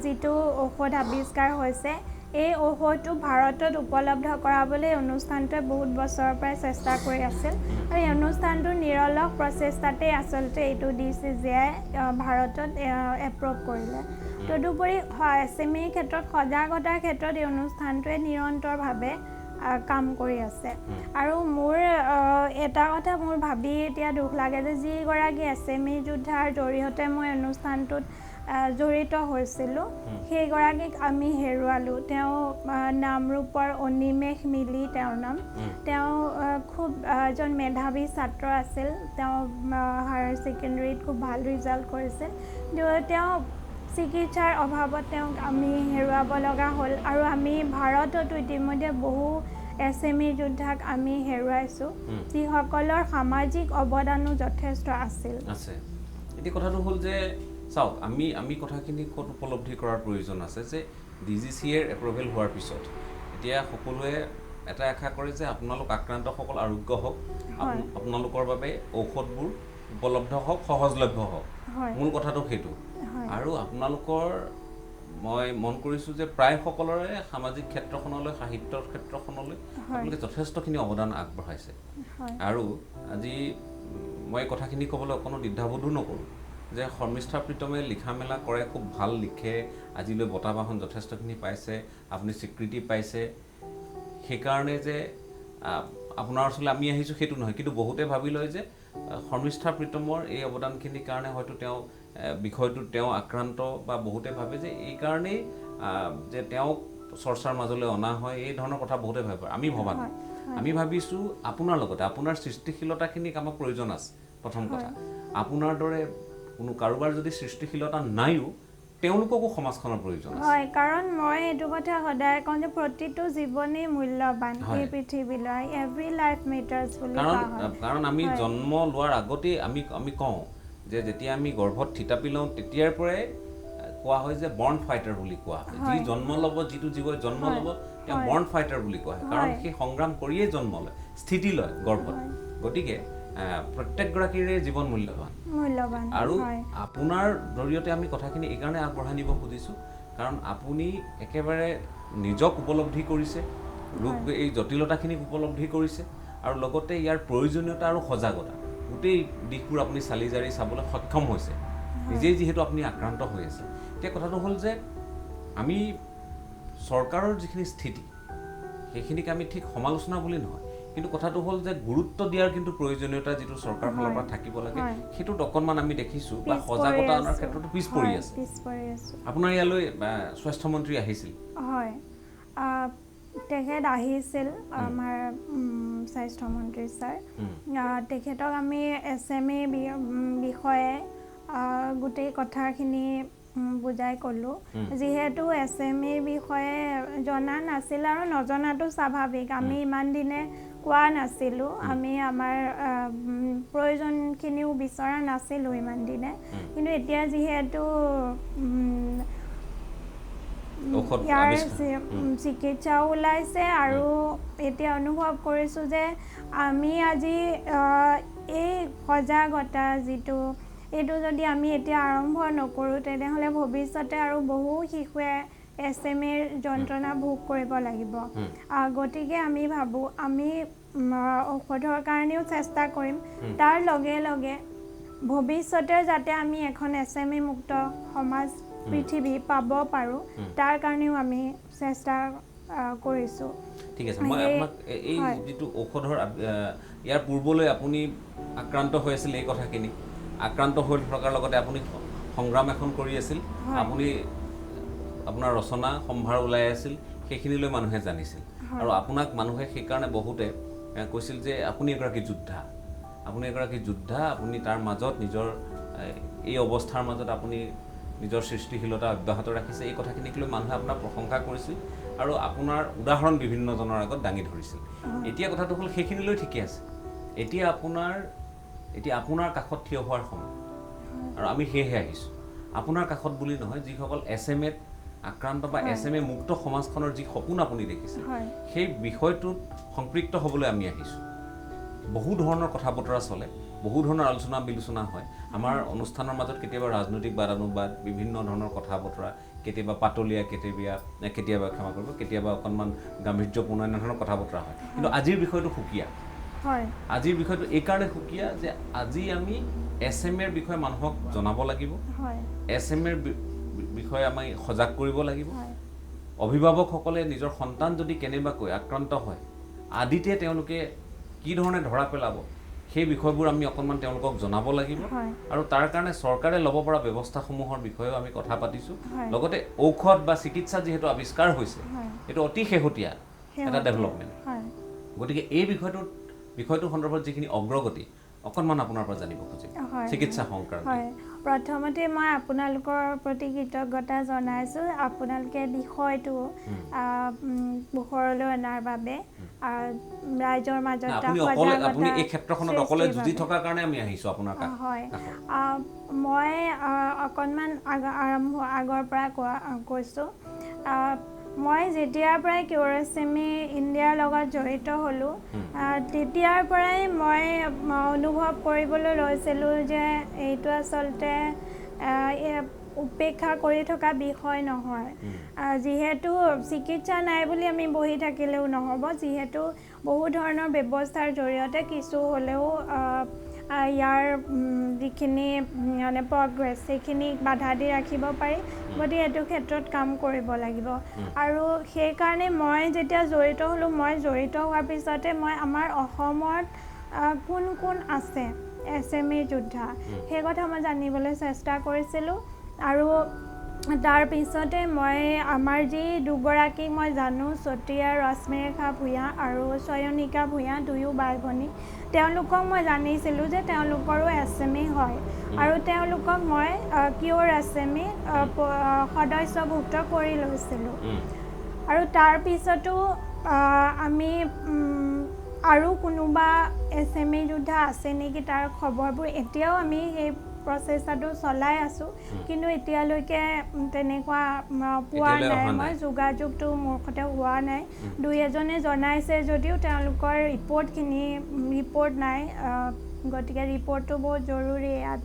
যিটো ঔষধ আৱিষ্কাৰ হৈছে এই ঔষধটো ভাৰতত উপলব্ধ কৰাবলৈ অনুষ্ঠানটোৱে বহুত বছৰৰ পৰাই চেষ্টা কৰি আছিল আৰু এই অনুষ্ঠানটোৰ নিৰলস প্ৰচেষ্টাতেই আচলতে এইটো DCGI ভাৰতত এপ্ৰুভ কৰিলে তদুপৰি SMA ক্ষেত্ৰত সজাগতাৰ ক্ষেত্ৰত এই অনুষ্ঠানটোৱে নিৰন্তৰভাৱে কাম কৰি আছে আৰু মোৰ এটা কথা মোৰ ভাবি এতিয়া দুখ লাগে যে যিগৰাকী SMA যোদ্ধাৰ জৰিয়তে মই অনুষ্ঠানটোত জড়িত হৈছিলোঁ সেইগৰাকীক আমি হেৰুৱালোঁ তেওঁ নামৰূপৰ অনিমেষ মিলি তেওঁৰ নাম তেওঁ খুব এজন মেধাৱী ছাত্ৰ আছিল তেওঁ হায়াৰ ছেকেণ্ডেৰীত খুব ভাল ৰিজাল্ট কৰিছিল তেওঁ চিকিৎসাৰ অভাৱত তেওঁক আমি হেৰুৱাব লগা হ'ল আৰু আমি ভাৰততো ইতিমধ্যে বহু SMA যোদ্ধাক আমি হেৰুৱাইছোঁ যিসকলৰ সামাজিক অৱদানো যথেষ্ট আছিল এতিয়া কথাটো হ'ল যে চাওক আমি কথাখিনি ক'ত উপলব্ধি কৰাৰ প্ৰয়োজন আছে যে DGCAৰ এপ্ৰুভেল হোৱাৰ পিছত এতিয়া সকলোৱে এটা আশা কৰে যে আপোনালোক আক্ৰান্তসকল আৰোগ্য হওক, হয়। আপোনালোকৰ বাবে ঔষধবোৰ উপলব্ধ হওক, সহজলভ্য হওক। হয়। মূল কথাটো সেইটো। হয়। আৰু আপোনালোকৰ মই মন কৰিছোঁ যে প্ৰায় সকলোৰে সামাজিক ক্ষেত্ৰখনলৈ, সাহিত্যৰ ক্ষেত্ৰখনলৈ আপোনালোকে যথেষ্টখিনি অৱদান আগবঢ়াইছে। হয়। আৰু আজি মই কথাখিনি ক'বলৈ অকণো দ্বিধাবোধো নকৰোঁ যে শৰ্মিষ্ঠা প্ৰীতমে লিখা মেলা কৰে, খুব ভাল লিখে, আজিলৈ বঁটা বাহন যথেষ্টখিনি পাইছে, আপুনি স্বীকৃতি পাইছে। সেইকাৰণে যে আপোনাৰ ওচৰলৈ আমি আহিছোঁ সেইটো নহয়, কিন্তু বহুতে ভাবি লয় যে শৰ্মিষ্ঠা প্ৰীতমৰ এই অৱদানখিনিৰ কাৰণে হয়তো তেওঁ বিষয়টোত তেওঁ আক্ৰান্ত, বা বহুতে ভাবে যে এই কাৰণেই যে তেওঁক চৰ্চাৰ মাজলৈ অনা হয়, এই ধৰণৰ কথা বহুতে ভাবে। আমি ভবা নাই। আমি ভাবিছোঁ আপোনাৰ লগতে আপোনাৰ সৃষ্টিশীলতাখিনিক আমাক প্ৰয়োজন আছে। প্ৰথম কথা, আপোনাৰ দৰে কোনো কাৰোবাৰ যদি সৃষ্টিশীলতা নাইও তেওঁলোককো সমাজখনৰ প্ৰয়োজন আছে। হয়, কাৰণ মই এইটো কথা সদায় কওঁ যে প্ৰতিটো জীৱনেই মূল্যৱান এই পৃথিৱীলৈ। এভৰি লাইফ মেটাৰ্ছ বুলি কোৱা হয়। কাৰণ আমি জন্ম লোৱাৰ আগতেই আমি কওঁ যে যেতিয়া আমি গৰ্ভত থিতাপি লওঁ তেতিয়াৰ পৰাই কোৱা হয় যে বৰ্ণ ফাইটাৰ বুলি কোৱা হয়। যি জন্ম ল'ব, যিটো জীৱই জন্ম ল'ব তেওঁ বৰ্ণ ফাইটাৰ বুলি কোৱা হয়। কাৰণ সেই সংগ্ৰাম কৰিয়েই জন্ম লয়, স্থিতি লয় গৰ্ভত। গতিকে প্ৰত্যেকগৰাকীৰে জীৱন মূল্যৱান। আৰু আপোনাৰ জৰিয়তে আমি কথাখিনি এইকাৰণে আগবঢ়াই নিব খুজিছোঁ কাৰণ আপুনি একেবাৰে নিজক উপলব্ধি কৰিছে, ৰোগ এই জটিলতাখিনিক উপলব্ধি কৰিছে, আৰু লগতে ইয়াৰ প্ৰয়োজনীয়তা আৰু সজাগতা গোটেই দিশবোৰ আপুনি চালি জাৰি চাবলৈ সক্ষম হৈছে, নিজেই যিহেতু আপুনি আক্ৰান্ত হৈ আছে। এতিয়া কথাটো হ'ল যে আমি চৰকাৰৰ যিখিনি স্থিতি সেইখিনিক আমি ঠিক সমালোচনা বুলি নহয়, কিন্তু কথাটো হ'ল যে গুৰুত্ব দিয়াৰ কিন্তু প্ৰয়োজনীয়তা যিটো চৰকাৰ ফালৰ পৰা থাকিব লাগে সেইটোত অকণমান আমি দেখিছোঁ বা সজাগতা অনাৰ ক্ষেত্ৰতো পিছ পৰি আছে। আপোনাৰ ইয়ালৈ স্বাস্থ্যমন্ত্ৰী আহিছিল? হয়, তেখেত আহিছিল আমাৰ স্বাস্থ্যমন্ত্ৰী ছাৰ। তেখেতক আমি SME বিষয়ে গোটেই কথাখিনি বুজাই ক'লোঁ। যিহেতু SMEৰ বিষয়ে জনা নাছিল আৰু নজনাটো স্বাভাৱিক, আমি ইমান দিনে কোৱা নাছিলোঁ, আমি আমাৰ প্ৰয়োজনখিনিও বিচৰা নাছিলোঁ ইমান দিনে। কিন্তু এতিয়া যিহেতু ইয়াৰ চিকিৎসাও ওলাইছে আৰু এতিয়া অনুভৱ কৰিছোঁ যে আমি আজি এই সজাগতা যিটো এইটো যদি আমি এতিয়া আৰম্ভ নকৰোঁ তেনেহ'লে ভৱিষ্যতে আৰু বহু শিশুৱে SMEৰ যন্ত্ৰণা ভোগ কৰিব লাগিব। গতিকে আমি ভাবোঁ আমি ঔষধৰ কাৰণেও চেষ্টা কৰিম, তাৰ লগে লগে ভৱিষ্যতে যাতে আমি এখন SME মুক্ত সমাজ পৃথিৱী পাব পাৰোঁ তাৰ কাৰণেও আমি চেষ্টা কৰিছোঁ। ঠিক আছে, মই আপোনাক এই যিটো ঔষধৰ ইয়াৰ পূৰ্বলৈ আপুনি আক্ৰান্ত হৈ আছিল এই কথাখিনি, আক্ৰান্ত হৈ থকাৰ লগতে আপুনি সংগ্ৰাম এখন কৰি আছিল, আপুনি আপোনাৰ ৰচনা সম্ভাৰ ওলাই আছিল, সেইখিনিলৈ মানুহে জানিছিল। আৰু আপোনাক মানুহে সেইকাৰণে বহুতে কৈছিল যে আপুনি এগৰাকী যোদ্ধা, আপুনি তাৰ মাজত নিজৰ এই অৱস্থাৰ মাজত আপুনি নিজৰ সৃষ্টিশীলতা অব্যাহত ৰাখিছে। এই কথাখিনিক লৈ মানুহে আপোনাক প্ৰশংসা কৰিছিল আৰু আপোনাৰ উদাহৰণ বিভিন্নজনৰ আগত দাঙি ধৰিছিল। এতিয়া কথাটো হ'ল সেইখিনিলৈ ঠিকে আছে, এতিয়া আপোনাৰ কাষত থিয় হোৱাৰ সময়, আৰু আমি সেয়েহে আহিছোঁ আপোনাৰ কাষত বুলি নহয়, যিসকল SMEত আক্ৰান্ত বা SME মুক্ত সমাজখনৰ যি সপোন আপুনি দেখিছে সেই বিষয়টোত সম্পৃক্ত হ'বলৈ আমি আহিছোঁ। বহু ধৰণৰ কথা বতৰা চলে, বহু ধৰণৰ আলোচনা বিলোচনা হয়। আমাৰ অনুষ্ঠানৰ মাজত কেতিয়াবা ৰাজনৈতিক বাদানুবাদ, বিভিন্ন ধৰণৰ কথা বতৰা, কেতিয়াবা পাতলীয়া, কেতিয়াবা অকণমান গাম্ভীৰ্যপূৰ্ণ এনেধৰণৰ কথা বতৰা হয়। কিন্তু আজিৰ বিষয়টো সুকীয়া। আজিৰ বিষয়টো এইকাৰণে সুকীয়া যে আজি আমি SMEৰ বিষয়ে মানুহক জনাব লাগিব, SMEৰ বিষয়ে আমি সজাগ কৰিব লাগিব। অভিভাৱকসকলে নিজৰ সন্তান যদি কেনেবাকৈ আক্ৰান্ত হয়, আদিতে তেওঁলোকে কি ধৰণে ধৰা পেলাব সেই বিষয়বোৰ আমি অকণমান তেওঁলোকক জনাব লাগিব। আৰু তাৰ কাৰণে চৰকাৰে ল'ব পৰা ব্যৱস্থাসমূহৰ বিষয়েও আমি কথা পাতিছোঁ। লগতে ঔষধ বা চিকিৎসা যিহেতু আৱিষ্কাৰ হৈছে, এইটো অতি শেহতীয়া এটা ডেভেলপমেণ্ট। গতিকে এই বিষয়টোৰ সন্দৰ্ভত যিখিনি অগ্ৰগতি অকণমান আপোনাৰ পৰা জানিব খুজিম চিকিৎসা সংক্ৰান্ত। প্ৰথমতে মই আপোনালোকৰ প্ৰতি কৃতজ্ঞতা জনাইছোঁ, আপোনালোকে বিষয়টো পোহৰলৈ অনাৰ বাবে, ৰাইজৰ মাজত আপুনি এই ক্ষেত্ৰখনত অকলে যুঁজি থকাৰ কাৰণে আমি আহিছোঁ আপোনাৰ কাষত। হয়, মই অকণমান আগৰ পৰা কৈছোঁ, মই যেতিয়াৰ পৰাই কিউৰচেমি ইণ্ডিয়াৰ লগত জড়িত হ'লোঁ তেতিয়াৰ পৰাই মই অনুভৱ কৰিবলৈ লৈছিলোঁ যে এইটো আচলতে উপেক্ষা কৰি থকা বিষয় নহয় যিহেতু চিকিৎসা নাই বুলি আমি বহি থাকিলেও নহ'ব যিহেতু বহু ধৰণৰ ব্যৱস্থাৰ জৰিয়তে কিছু হ'লেও ইয়াৰ যিখিনি মানে প্ৰগ্ৰেছ সেইখিনি বাধা দি ৰাখিব পাৰি গতিকে এইটো ক্ষেত্ৰত কাম কৰিব লাগিব আৰু সেইকাৰণে মই যেতিয়া জড়িত হ'লোঁ মই জড়িত হোৱাৰ পিছতে মই আমাৰ অসমত কোন কোন আছে SME যোদ্ধা সেই কথা মই জানিবলৈ চেষ্টা কৰিছিলোঁ আৰু তাৰ পিছতে মই আমাৰ যি দুগৰাকীক মই জানো সতীয়া ৰশ্মিৰেখা ভূঞা আৰু চয়নিকা ভূঞা দুয়ো বাই ভনী তেওঁলোকক মই জানিছিলোঁ যে তেওঁলোকৰো SME হয় আৰু তেওঁলোকক মই কিউৰ SME সদস্যভুক্ত কৰি লৈছিলোঁ আৰু তাৰ পিছতো আমি আৰু কোনোবা SME যোদ্ধা আছে নেকি তাৰ খবৰবোৰ এতিয়াও আমি সেই প্ৰচেষ্টাটো চলাই আছোঁ কিন্তু এতিয়ালৈকে তেনেকুৱা পোৱা নাই মই যোগাযোগটো মোৰ সৈতে হোৱা নাই দুই এজনে জনাইছে যদিও তেওঁলোকৰ ৰিপৰ্ট নাই গতিকে ৰিপৰ্টটো বহুত জৰুৰী ইয়াত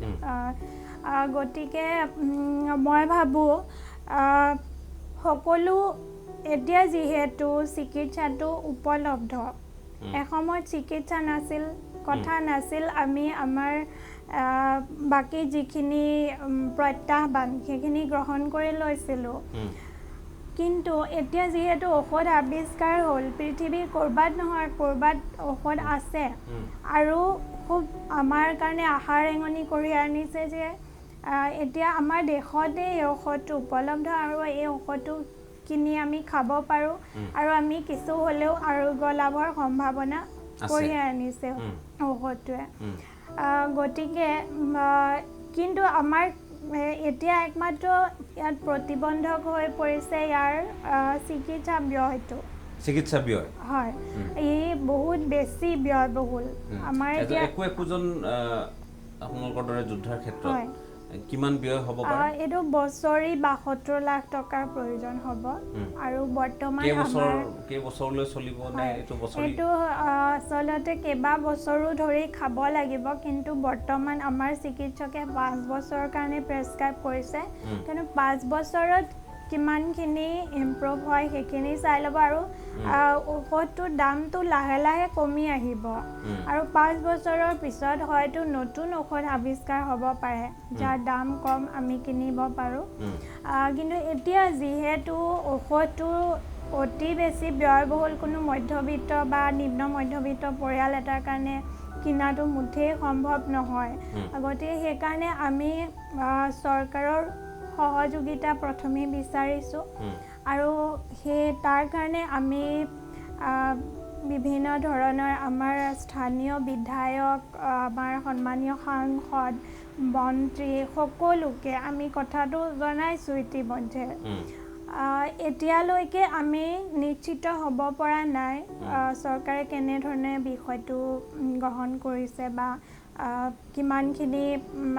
গতিকে মই ভাবোঁ সকলো এতিয়া যিহেতু চিকিৎসাটো উপলব্ধ এসময়ত চিকিৎসা নাছিল কথা নাছিল আমি আমাৰ বাকি যিখিনি প্ৰত্যাহ্বান সেইখিনি গ্ৰহণ কৰি লৈছিলোঁ কিন্তু এতিয়া যিহেতু ঔষধ আৱিষ্কাৰ হ'ল পৃথিৱীৰ ক'ৰবাত নহয় ক'ৰবাত ঔষধ আছে আৰু খুব আমাৰ কাৰণে আশা ৰেঙনি কৰি আনিছে যে এতিয়া আমাৰ দেশতে এই ঔষধটো উপলব্ধ আৰু এই ঔষধটো কিনি আমি খাব পাৰোঁ আৰু আমি কিছু হ'লেও আৰোগ্য লাভৰ সম্ভাৱনা কঢ়িয়াই আনিছে ঔষধটোৱে গতিকে কিন্তু আমাৰ এতিয়া একমাত্ৰ ইয়াত প্ৰতিবন্ধক হৈ পৰিছে ইয়াৰ চিকিৎসা ব্যয় হয় ই বহুত বেছি ব্যয়বহুল আমাৰ এতিয়া একোজন আপোনালোকৰ দৰে যোদ্ধাৰ ক্ষেত্ৰত কিমান ব্যয় হ'ব পাৰে এইটো বছৰি 72 লাখ টকাৰ প্ৰয়োজন হ'ব আৰু বৰ্তমান কেইবছৰলৈ চলিব নে এইটো বছৰি এইটো আচলতে কেইবা বছৰো ধৰি খাব লাগিব কিন্তু বৰ্তমান আমাৰ চিকিৎসকে 5 বছৰৰ কাৰণে প্ৰেছক্ৰাইব কৰিছে কিন্তু 5 বছৰত কিমানখিনি ইম্প্ৰুভ হয় সেইখিনি চাই ল'ব আৰু ঔষধটোৰ দামটো লাহে লাহে কমি আহিব আৰু 5 বছৰৰ পিছত হয়তো নতুন ঔষধ আৱিষ্কাৰ হ'ব পাৰে যাৰ দাম কম আমি কিনিব পাৰোঁ কিন্তু এতিয়া যিহেতু ঔষধটো অতি বেছি ব্যয়বহুল কোনো মধ্যবিত্ত বা নিম্ন মধ্যবিত্ত পৰিয়াল এটাৰ কাৰণে কিনাটো মুঠেই সম্ভৱ নহয় গতিকে সেইকাৰণে আমি চৰকাৰৰ সহযোগিতা প্ৰথমে বিচাৰিছোঁ আৰু তাৰ কাৰণে আমি বিভিন্ন ধৰণৰ আমাৰ স্থানীয় বিধায়ক আমাৰ সন্মানীয় সাংসদ মন্ত্ৰী সকলোকে আমি কথাটো জনাইছোঁ ইতিমধ্যে এতিয়ালৈকে আমি নিশ্চিত হ'ব পৰা নাই চৰকাৰে কেনেধৰণে বিষয়টো গ্ৰহণ কৰিছে বা কিমানখিনি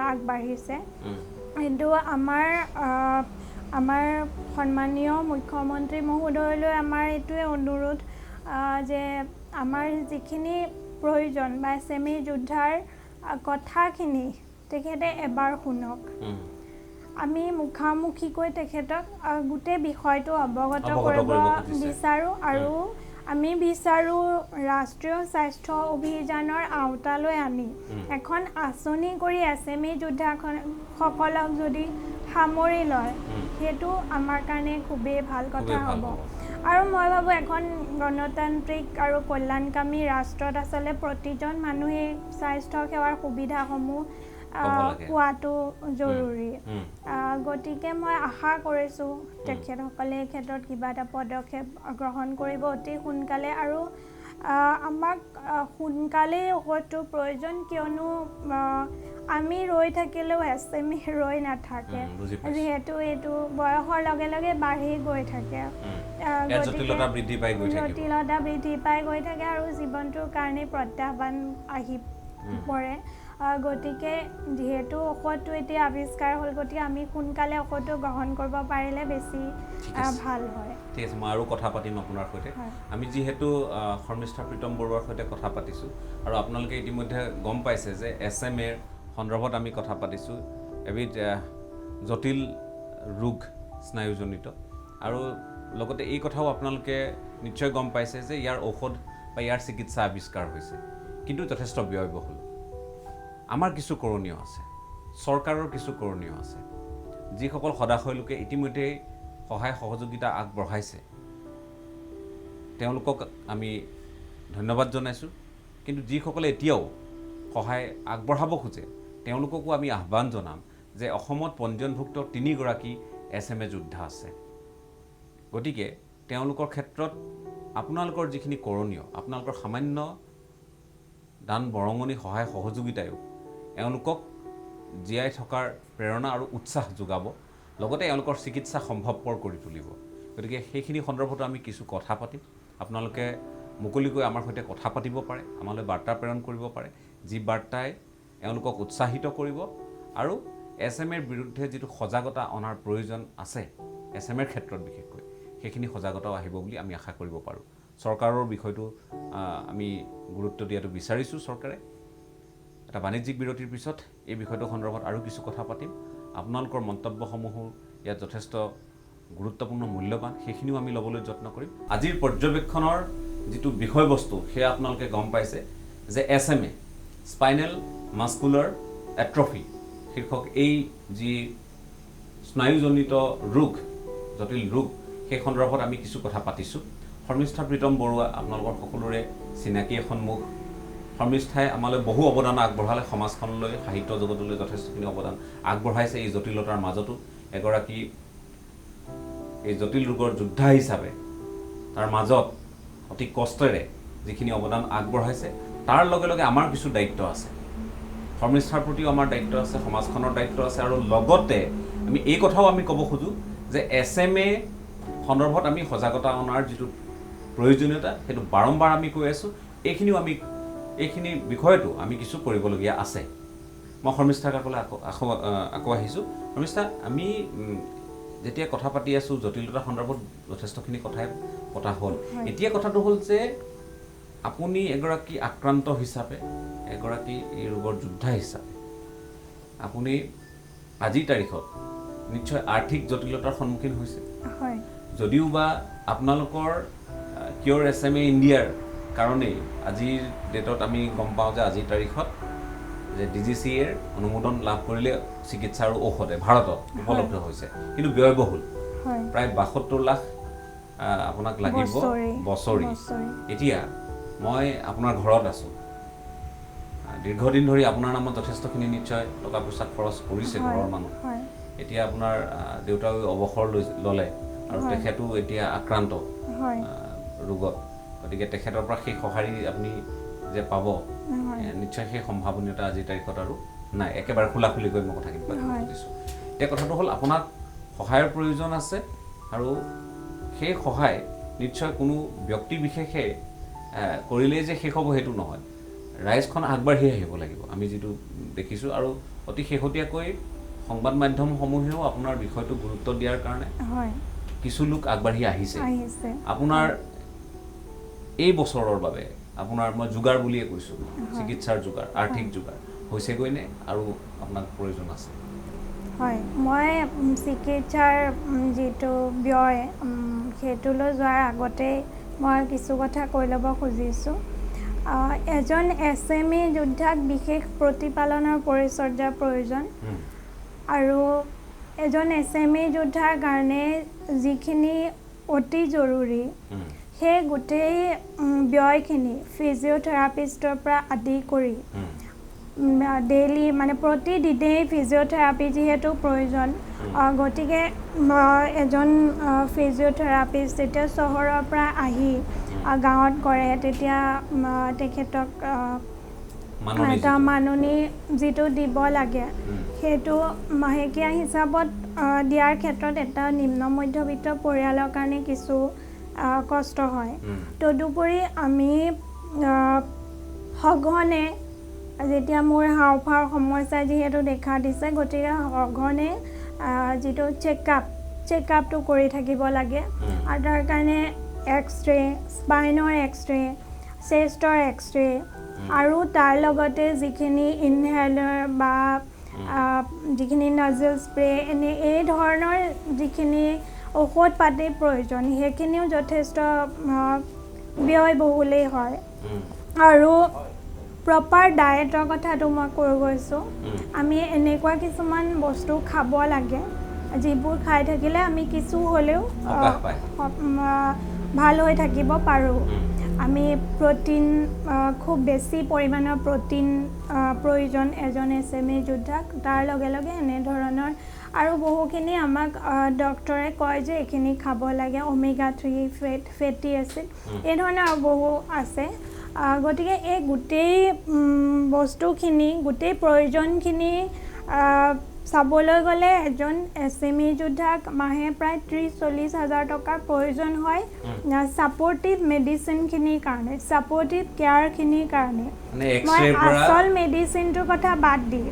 আগবাঢ়িছে কিন্তু আমাৰ সন্মানীয় মুখ্যমন্ত্ৰী মহোদয়লৈ আমাৰ এইটোৱে অনুৰোধ যে আমাৰ যিখিনি প্ৰয়োজন বা SME যোদ্ধাৰ কথাখিনি তেখেতে এবাৰ শুনক আমি মুখামুখিকৈ তেখেতক গোটেই বিষয়টো অৱগত কৰিব বিচাৰোঁ আৰু আমি বিচাৰোঁ ৰাষ্ট্ৰীয় স্বাস্থ্য অভিযানৰ আওতালৈ আনি এখন আঁচনি কৰি SME যোদ্ধাসকলক যদি সামৰি লয় সেইটো আমাৰ কাৰণে খুবেই ভাল কথা হ'ব আৰু মই ভাবোঁ এখন গণতান্ত্ৰিক আৰু কল্যাণকামী ৰাষ্ট্ৰত আচলতে প্ৰতিজন মানুহে স্বাস্থ্য সেৱাৰ সুবিধাসমূহ পোৱাটো জৰুৰী গতিকে মই আশা কৰিছোঁ তেখেতসকলে এই ক্ষেত্ৰত কিবা এটা পদক্ষেপ গ্ৰহণ কৰিব অতি সোনকালে আৰু আমাক সোনকালেই ঔষধটোৰ প্ৰয়োজন কিয়নো আমি ৰৈ থাকিলেও SME ৰৈ নাথাকে যিহেতু এইটো বয়সৰ লগে লগে বাঢ়ি গৈ থাকে জটিলতা বৃদ্ধি পাই গৈ থাকে আৰু জীৱনটোৰ কাৰণে প্ৰত্যাহ্বান আহি পৰে গতিকে যিহেতু ঔষধটো এতিয়া আৱিষ্কাৰ হ'ল গতিকে আমি সোনকালে ঔষধটো গ্ৰহণ কৰিব পাৰিলে বেছি ভাল হয় ঠিক আছে মই আৰু কথা পাতিম আপোনাৰ সৈতে আমি যিহেতু শৰ্মিষ্ঠা প্ৰীতম বৰুৱাৰ সৈতে কথা পাতিছোঁ আৰু আপোনালোকে ইতিমধ্যে গম পাইছে যে SMA সন্দৰ্ভত আমি কথা পাতিছোঁ এবিধ জটিল ৰোগ স্নায়ুজনিত আৰু লগতে এই কথাও আপোনালোকে নিশ্চয় গম পাইছে যে ইয়াৰ ঔষধ বা ইয়াৰ চিকিৎসা আৱিষ্কাৰ হৈছে কিন্তু যথেষ্ট ব্যয়বহুল আমাৰ কিছু কৰণীয় আছে চৰকাৰৰ কিছু কৰণীয় আছে যিসকল সদাশয় লোকে ইতিমধ্যে সহায় সহযোগিতা আগবঢ়াইছে তেওঁলোকক আমি ধন্যবাদ জনাইছোঁ কিন্তু যিসকলে এতিয়াও সহায় আগবঢ়াব খোজে তেওঁলোককো আমি আহ্বান জনাম যে অসমত পঞ্জীয়নভুক্ত 3 গৰাকী SMA যোদ্ধা আছে গতিকে তেওঁলোকৰ ক্ষেত্ৰত আপোনালোকৰ যিখিনি কৰণীয় আপোনালোকৰ সামান্য দান বৰঙণি সহায় সহযোগিতায়ো এওঁলোকক জীয়াই থকাৰ প্ৰেৰণা আৰু উৎসাহ যোগাব লগতে এওঁলোকৰ চিকিৎসা সম্ভৱপৰ কৰি তুলিব গতিকে সেইখিনি সন্দৰ্ভত আমি কিছু কথা পাতিম আপোনালোকে মুকলিকৈ আমাৰ সৈতে কথা পাতিব পাৰে আমালৈ বাৰ্তা প্ৰেৰণ কৰিব পাৰে যি বাৰ্তাই এওঁলোকক উৎসাহিত কৰিব আৰু SMAৰ বিৰুদ্ধে যিটো সজাগতা অনাৰ প্ৰয়োজন আছে SMAৰ ক্ষেত্ৰত বিশেষকৈ সেইখিনি সজাগতাও আহিব বুলি আমি আশা কৰিব পাৰোঁ চৰকাৰৰ বিষয়টো আমি গুৰুত্ব দিয়াটো বিচাৰিছোঁ চৰকাৰে এটা বাণিজ্যিক বিৰতিৰ পিছত এই বিষয়টো সন্দৰ্ভত আৰু কিছু কথা পাতিম আপোনালোকৰ মন্তব্যসমূহো ইয়াত যথেষ্ট গুৰুত্বপূৰ্ণ মূল্যৱান সেইখিনিও আমি ল'বলৈ যত্ন কৰিম আজিৰ পৰ্যবেক্ষণৰ যিটো বিষয়বস্তু সেয়া আপোনালোকে গম পাইছে যে SMA স্পাইনেল মাস্কুলাৰ এট্ৰফি শীৰ্ষক এই যি স্নায়ুজনিত ৰোগ জটিল ৰোগ সেই সন্দৰ্ভত আমি কিছু কথা পাতিছোঁ শৰ্মিষ্ঠা প্ৰীতম বৰুৱা আপোনালোকৰ সকলোৰে চিনাকি এখন মুখ শৰ্মিষ্ঠাই আমালৈ বহু অৱদান আগবঢ়ালে সমাজখনলৈ সাহিত্য জগতলৈ যথেষ্টখিনি অৱদান আগবঢ়াইছে এই জটিলতাৰ মাজতো এগৰাকী এই জটিল ৰোগৰ যোদ্ধা হিচাপে তাৰ মাজত অতি কষ্টেৰে যিখিনি অৱদান আগবঢ়াইছে তাৰ লগে লগে আমাৰ কিছু দায়িত্ব আছে শৰ্মিষ্ঠাৰ প্ৰতিও আমাৰ দায়িত্ব আছে সমাজখনৰ দায়িত্ব আছে আৰু লগতে আমি এই কথাও আমি ক'ব খোজোঁ যে SMA সন্দৰ্ভত আমি সজাগতা অনাৰ যিটো প্ৰয়োজনীয়তা সেইটো বাৰম্বাৰ আমি কৈ আছোঁ এইখিনি বিষয়টো আমি কিছু কৰিবলগীয়া আছে মই শৰ্মিষ্ঠাক আকৌ আহিছোঁ শৰ্মিষ্ঠা আমি যেতিয়া কথা পাতি আছোঁ জটিলতা সন্দৰ্ভত যথেষ্টখিনি কথাই পতা হ'ল এতিয়া কথাটো হ'ল যে আপুনি এগৰাকী আক্ৰান্ত হিচাপে এগৰাকী এই ৰোগৰ যোদ্ধা হিচাপে আপুনি আজিৰ তাৰিখত নিশ্চয় আৰ্থিক জটিলতাৰ সন্মুখীন হৈছে হয় যদিও বা আপোনালোকৰ কিয়ৰ SMA ইণ্ডিয়াৰ কাৰণেই আজিৰ ডেটত আমি গম পাওঁ যে আজিৰ তাৰিখত যে DGCAৰ অনুমোদন লাভ কৰিলে চিকিৎসা আৰু ঔষধে ভাৰতত উপলব্ধ হৈছে কিন্তু ব্যয়বহুল প্ৰায় 72 লাখ আপোনাক লাগিব বছৰি এতিয়া মই আপোনাৰ ঘৰত আছোঁ দীৰ্ঘদিন ধৰি আপোনাৰ নামত যথেষ্টখিনি নিশ্চয় টকা পইচা খৰচ কৰিছে ঘৰৰ মানুহ এতিয়া আপোনাৰ দেউতাও অৱসৰ ল'লে আৰু তেখেতো এতিয়া আক্ৰান্ত ৰোগত গতিকে তেখেতৰ পৰা সেই সঁহাৰি আপুনি যে পাব নিশ্চয় সেই সম্ভাৱনীয়তা আজিৰ তাৰিখত আৰু নাই একেবাৰে খোলাখুলিকৈ মই কথাখিনি পাতিব খুজিছোঁ এতিয়া কথাটো হ'ল আপোনাক সহায়ৰ প্ৰয়োজন আছে আৰু সেই সহায় নিশ্চয় কোনো ব্যক্তি বিশেষে কৰিলেই যে শেষ হ'ব সেইটো নহয় ৰাইজখন আগবাঢ়ি আহিব লাগিব আমি যিটো দেখিছোঁ আৰু অতি শেহতীয়াকৈ সংবাদ মাধ্যমসমূহেও আপোনাৰ বিষয়টো গুৰুত্ব দিয়াৰ কাৰণে কিছু লোক আগবাঢ়ি আহিছে আপোনাৰ এই বছৰৰ বাবে আপোনাৰ মই যোগাৰ বুলিয়ে কৈছোঁ চিকিৎসাৰ যোগাৰ আৰ্থিক যোগাৰ হৈছেগৈ নে আৰু আপোনাক প্ৰয়োজন আছে হয় মই চিকিৎসাৰ যিটো ব্যয় সেইটোলৈ যোৱাৰ আগতে মই কিছু কথা কৈ ল'ব খুজিছোঁ এজন SMA যোদ্ধাক বিশেষ প্ৰতিপালনৰ পৰিচৰ্যাৰ প্ৰয়োজন আৰু এজন SMA যোদ্ধাৰ কাৰণে যিখিনি অতি জৰুৰী সেই গোটেই ব্যয়খিনি ফিজিঅ'থেৰাপিষ্টৰ পৰা আদি কৰি ডেইলি মানে প্ৰতিদিনেই ফিজিঅ'থেৰাপি যিহেতু প্ৰয়োজন গতিকে এজন ফিজিঅ'থেৰাপিষ্ট যেতিয়া চহৰৰ পৰা আহি গাঁৱত কৰে তেতিয়া তেখেতক এটা মাননি যিটো দিব লাগে সেইটো মাহেকীয়া হিচাপত দিয়াৰ ক্ষেত্ৰত এটা নিম্ন মধ্যবিত্ত পৰিয়ালৰ কাৰণে কিছু কষ্ট হয় তদুপৰি আমি সঘনে যেতিয়া মোৰ হাওঁফাওৰ সমস্যা যিহেতু দেখা দিছে গতিকে সঘনে যিটো চেকআপটো কৰি থাকিব লাগে আৰু তাৰ কাৰণে এক্সৰে স্পাইনৰ এক্সৰে চেষ্টৰ এক্সৰে আৰু তাৰ লগতে যিখিনি ইনহেলাৰ বা যিখিনি নাজেল স্প্ৰে এই ধৰণৰ যিখিনি ঔষধ পাতিৰ প্ৰয়োজন সেইখিনিও যথেষ্ট ব্যয়বহুলেই হয় আৰু প্ৰপাৰ ডায়েটৰ কথাটো মই কৈ গৈছোঁ আমি এনেকুৱা কিছুমান বস্তু খাব লাগে যিবোৰ খাই থাকিলে আমি কিছু হ'লেও ভাল হৈ থাকিব পাৰোঁ আমি প্ৰটিন খুব বেছি পৰিমাণৰ প্ৰটিন প্ৰয়োজন এজন SME যোদ্ধাক তাৰ লগে লগে এনেধৰণৰ আৰু বহুখিনি আমাক ডক্টৰে কয় যে এইখিনি খাব লাগে ওমেগা 3 ফেটি এচিড এই ধৰণৰ বহু আছে গতিকে এই গোটেই বস্তুখিনি গোটেই প্ৰয়োজনখিনি চাবলৈ গ'লে এজন SME যোদ্ধাক মাহে প্ৰায় 30-40 হাজাৰ টকাৰ প্ৰয়োজন হয় ছাপৰ্টিভ মেডিচিনখিনিৰ কাৰণে ছাপৰ্টিভ কেয়াৰখিনিৰ কাৰণে মই আচল মেডিচিনটোৰ কথা বাদ দি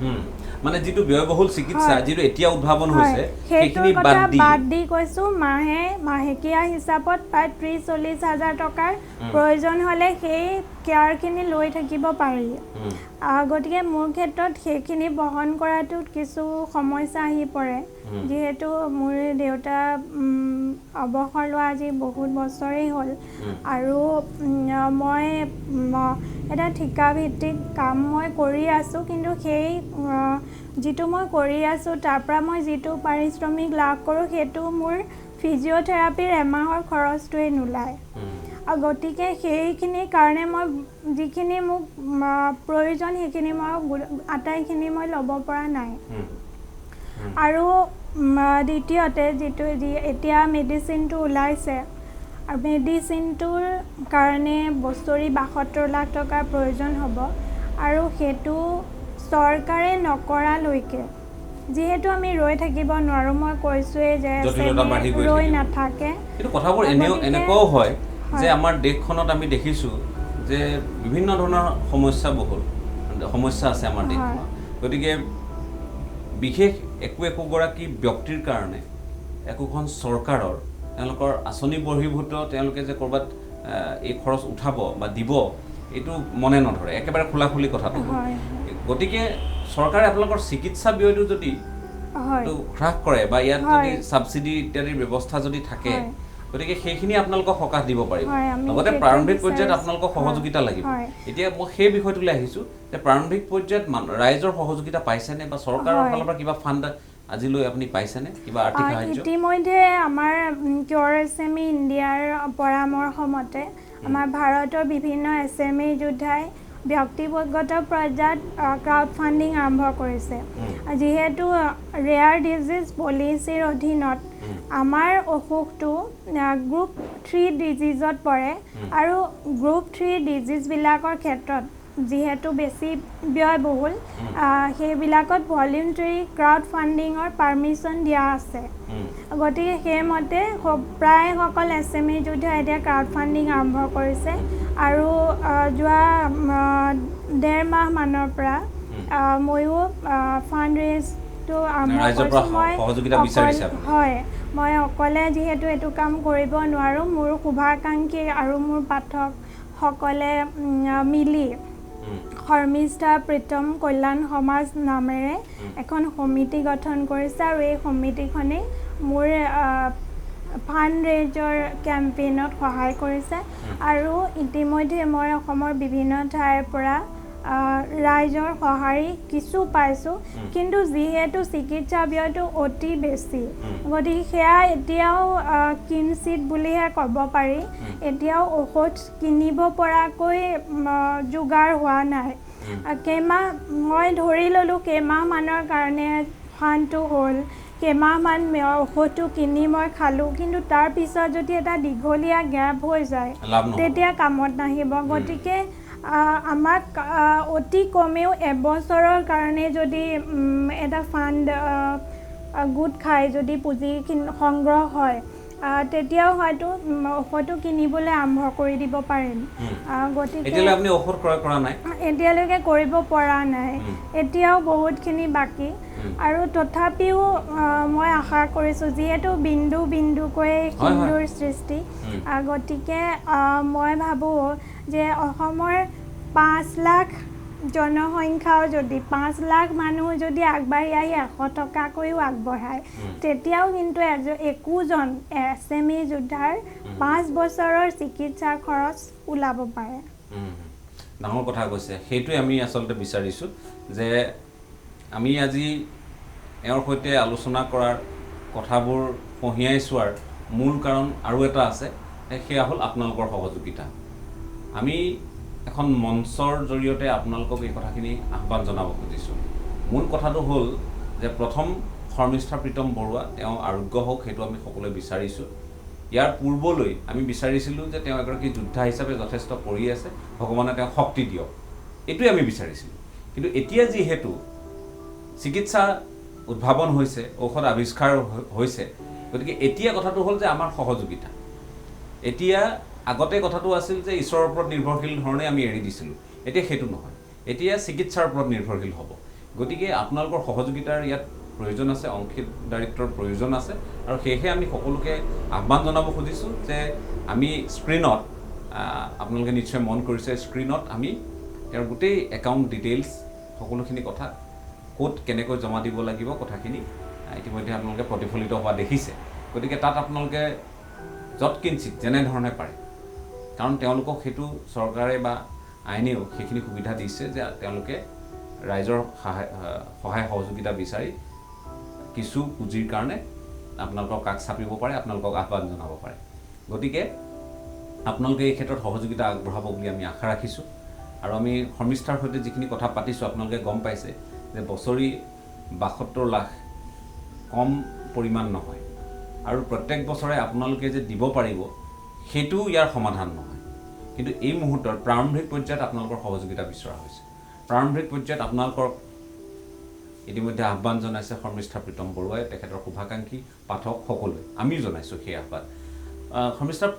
মানে যিটো ব্যয়বহুল চিকিৎসা যিটো এতিয়া উদ্ভাৱন হৈছে সেইখিনি বাদ দি কৈছোঁ মাহেকীয়া হিচাপত প্ৰায় 30-40 হাজাৰ টকাৰ প্ৰয়োজন হ'লে সেই কেয়াৰখিনি লৈ থাকিব পাৰি গতিকে মোৰ ক্ষেত্ৰত সেইখিনি বহন কৰাটোত কিছু সমস্যা আহি পৰে যিহেতু মোৰ দেউতা অৱসৰ লোৱা আজি বহুত বছৰেই হ'ল আৰু মই এটা ঠিকাভিত্তিক কাম মই কৰি আছোঁ কিন্তু সেই যিটো মই কৰি আছোঁ তাৰ পৰা মই যিটো পাৰিশ্ৰমিক লাভ কৰোঁ সেইটো মোৰ ফিজিঅ'থেৰাপিৰ এমাহৰ খৰচটোৱে নোলায় গতিকে সেইখিনিৰ কাৰণে মই যিখিনি মোক প্ৰয়োজন সেইখিনি মই আটাইখিনি মই ল'ব পৰা নাই আৰু দ্বিতীয়তে যিটো এতিয়া মেডিচিনটো ওলাইছে আৰু মেডিচিনটোৰ কাৰণে বছৰি 72 লাখ টকাৰ প্ৰয়োজন হ'ব আৰু সেইটো চৰকাৰে নকৰালৈকে যিহেতু আমি ৰৈ থাকিব নোৱাৰোঁ মই কৈছোঁৱেই যে ৰৈ নাথাকে কিন্তু কথাবোৰ এনেকুৱাও হয় যে আমাৰ দেশখনত আমি দেখিছোঁ যে বিভিন্ন ধৰণৰ সমস্যা আছে আমাৰ দেশখনত গতিকে বিশেষ একোগৰাকী ব্যক্তিৰ কাৰণে একোখন চৰকাৰৰ তেওঁলোকৰ আঁচনি বহিৰ্ভূত তেওঁলোকে যে ক'ৰবাত এই খৰচ উঠাব বা দিব এইটো মনে নধৰে একেবাৰে খোলাখুলি কথাটো গতিকে চৰকাৰে আপোনালোকৰ চিকিৎসা ব্যয়টো যদি হ্ৰাস কৰে বা ইয়াত যদি ছাবচিডি ইত্যাদিৰ ব্যৱস্থা যদি থাকে গতিকে সেইখিনি আপোনালোকক সকাহ দিব পাৰিব লগতে প্ৰাৰম্ভিক পৰ্যায়ত আপোনালোকক সহযোগিতা লাগিব এতিয়া মই সেই বিষয়টোলৈ আহিছোঁ যে প্ৰাৰম্ভিক পৰ্যায়ত ৰাইজৰ সহযোগিতা পাইছেনে বা চৰকাৰৰ ফালৰ পৰা কিবা ফাণ্ড আজিলৈ আপুনি পাইছেনে কিবা আৰ্থিক সাহায্য ইতিমধ্যে আমাৰ কিয়ৰ SME ইণ্ডিয়াৰ পৰামৰ্শ মতে আমাৰ ভাৰতৰ বিভিন্ন SME যোদ্ধাই ব্যক্তিগত পৰ্যায়ত ক্ৰাউড ফাণ্ডিং আৰম্ভ কৰিছে যিহেতু ৰেয়াৰ ডিজিজ পলিচিৰ অধীনত আমাৰ অসুখটো গ্ৰুপ 3 ডিজিজত পৰে আৰু গ্ৰুপ 3 ডিজিজবিলাকৰ ক্ষেত্ৰত যিহেতু বেছি ব্যয়বহুল সেইবিলাকত ভলিউণ্টাৰী ক্ৰাউড ফাণ্ডিঙৰ পাৰ্মিশ্যন দিয়া আছে গতিকে সেইমতে প্ৰায়সকল SME যোদ্ধাই এতিয়া ক্ৰাউড ফাণ্ডিং আৰম্ভ কৰিছে আৰু যোৱা 1.5 মাহমানৰ পৰা ময়ো ফাণ্ড ৰেইজটো আৰম্ভ কৰিছোঁ মই অকলে যিহেতু এইটো কাম কৰিব নোৱাৰোঁ মোৰ শুভাকাংক্ষী আৰু মোৰ পাঠকসকলে মিলি শৰ্মিষ্ঠা প্ৰীতম কল্যাণ সমাজ নামেৰে এখন সমিতি গঠন কৰিছে আৰু এই সমিতিখনে মোৰ ফাণ্ড ৰেইজৰ কেম্পেইনত সহায় কৰিছে আৰু ইতিমধ্যে মই অসমৰ বিভিন্ন ঠাইৰ পৰা ৰাইজৰ সঁহাৰি কিছু পাইছোঁ কিন্তু যিহেতু চিকিৎসা ব্যয়টো অতি বেছি গতিকে সেয়া এতিয়াও কিঞ্চিত বুলিহে ক'ব পাৰি এতিয়াও ঔষধ কিনিব পৰাকৈ যোগাৰ হোৱা নাই মই ধৰি ল'লোঁ কেইমাহমানৰ কাৰণে ফাণ্ডটো হ'ল কেইমাহমান ঔষধটো কিনি মই খালোঁ কিন্তু তাৰ পিছত যদি এটা দীঘলীয়া গেপ হৈ যায় তেতিয়া কামত নাহিব গতিকে আমাক অতি কমেও এবছৰৰ কাৰণে যদি এটা ফাণ্ড গোট খাই যদি পুঁজি সংগ্ৰহ হয় তেতিয়াও হয়তো ঔষধটো কিনিবলৈ আৰম্ভ কৰি দিব পাৰিম গতিকে এতিয়ালৈ আপুনি ঔষধ ক্ৰয় কৰা নাই এতিয়ালৈকে কৰিব পৰা নাই এতিয়াও বহুতখিনি বাকী আৰু তথাপিও মই আশা কৰিছোঁ যিহেতু বিন্দু বিন্দুকৈ সিন্ধুৰ সৃষ্টি গতিকে মই ভাবোঁ যে অসমৰ 5 লাখ জনসংখ্যাও যদি 5 লাখ মানুহ যদি আগবাঢ়ি আহি 100 টকাকৈও আগবঢ়ায় তেতিয়াও কিন্তু একোজন SME যোদ্ধাৰ 5 বছৰৰ চিকিৎসাৰ খৰচ ওলাব পাৰে ডাঙৰ কথা কৈছে সেইটোৱে আমি আচলতে বিচাৰিছোঁ যে আমি আজি এওঁৰ সৈতে আলোচনা কৰাৰ কথাবোৰ কঢ়িয়াই চোৱাৰ মূল কাৰণ আৰু এটা আছে সেয়া হ'ল আপোনালোকৰ সহযোগিতা আমি এখন মঞ্চৰ জৰিয়তে আপোনালোকক এই কথাখিনি আহ্বান জনাব খুজিছোঁ মূল কথাটো হ'ল যে প্ৰথম শৰ্মিষ্ঠা প্ৰীতম বৰুৱা তেওঁ আৰোগ্য হওক সেইটো আমি সকলোৱে বিচাৰিছোঁ ইয়াৰ পূৰ্বলৈ আমি বিচাৰিছিলোঁ যে তেওঁ এগৰাকী যোদ্ধা হিচাপে যথেষ্ট কৰি আছে ভগৱানে তেওঁক শক্তি দিয়ক এইটোৱে আমি বিচাৰিছিলোঁ কিন্তু এতিয়া যিহেতু চিকিৎসা উদ্ভাৱন হৈছে ঔষধ আৱিষ্কাৰ হৈছে গতিকে এতিয়া কথাটো হ'ল যে আমাৰ সহযোগিতা এতিয়া আগতে কথাটো আছিল যে ঈশ্বৰৰ ওপৰত নিৰ্ভৰশীল ধৰণে আমি এৰি দিছিলোঁ এতিয়া সেইটো নহয় এতিয়া চিকিৎসাৰ ওপৰত নিৰ্ভৰশীল হ'ব গতিকে আপোনালোকৰ সহযোগিতাৰ ইয়াত প্ৰয়োজন আছে অংশীদাৰিত্বৰ প্ৰয়োজন আছে আৰু সেয়েহে আমি সকলোকে আহ্বান জনাব খুজিছোঁ যে আমি স্ক্ৰীণত আপোনালোকে নিশ্চয় মন কৰিছে স্ক্ৰীণত আমি তেওঁৰ গোটেই একাউণ্ট ডিটেইলছ সকলোখিনি কথা ক'ত কেনেকৈ জমা দিব লাগিব কথাখিনি ইতিমধ্যে আপোনালোকে প্ৰতিফলিত হোৱা দেখিছে গতিকে তাত আপোনালোকে যৎকিঞ্চিত যেনেধৰণে পাৰে কাৰণ তেওঁলোকক সেইটো চৰকাৰে বা আইনেও সেইখিনি সুবিধা দিছে যে তেওঁলোকে ৰাইজৰ সহায় সহযোগিতা বিচাৰি কিছু পুঁজিৰ কাৰণে আপোনালোকক কাষ চাপিব পাৰে আপোনালোকক আহ্বান জনাব পাৰে গতিকে আপোনালোকে এই ক্ষেত্ৰত সহযোগিতা আগবঢ়াব বুলি আমি আশা ৰাখিছোঁ আৰু আমি শৰ্মিষ্ঠাৰ সৈতে যিখিনি কথা পাতিছোঁ আপোনালোকে গম পাইছে যে বছৰি 72 লাখ কম পৰিমাণ নহয় আৰু প্ৰত্যেক বছৰে আপোনালোকে যে দিব পাৰিব সেইটো ইয়াৰ সমাধান নহয় কিন্তু এই মুহূৰ্তৰ প্ৰাৰম্ভিক পৰ্যায়ত আপোনালোকৰ সহযোগিতা বিচৰা হৈছে প্ৰাৰম্ভিক পৰ্যায়ত আপোনালোকৰ ইতিমধ্যে আহ্বান জনাইছে শৰ্মিষ্ঠা প্ৰীতম বৰুৱাই তেখেতৰ শুভাকাংক্ষী পাঠক সকলোৱে আমি জনাইছোঁ সেই আহ্বান শৰ্মিষ্ঠাৰ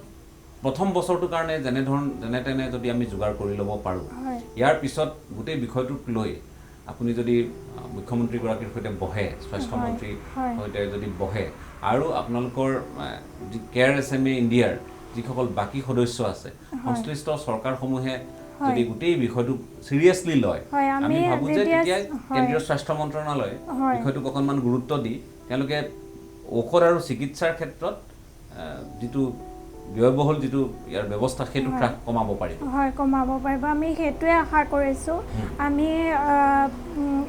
প্ৰথম বছৰটোৰ কাৰণে যেনে তেনে যদি আমি যোগাৰ কৰি ল'ব পাৰোঁ ইয়াৰ পিছত গোটেই বিষয়টোক লৈ আপুনি যদি মুখ্যমন্ত্ৰীগৰাকীৰ সৈতে বহে স্বাস্থ্যমন্ত্ৰীৰ সৈতে যদি বহে আৰু আপোনালোকৰ কেয়াৰ SME ইণ্ডিয়াৰ যিসকল বাকী সদস্য আছে সংশ্লিষ্ট চৰকাৰসমূহে যদি গোটেই বিষয়টো চিৰিয়াছলি লয় আমি ভাবোঁ যে তেতিয়া কেন্দ্ৰীয় স্বাস্থ্য মন্ত্ৰণালয়ে বিষয়টোক অকণমান গুৰুত্ব দি তেওঁলোকে ঔষধ আৰু চিকিৎসাৰ ক্ষেত্ৰত যিটো ব্যয়বহুল যিটো ইয়াৰ ব্যৱস্থা সেইটো কমাব পাৰিব হয় কমাব পাৰিব আমি সেইটোৱে আশা কৰিছোঁ আমি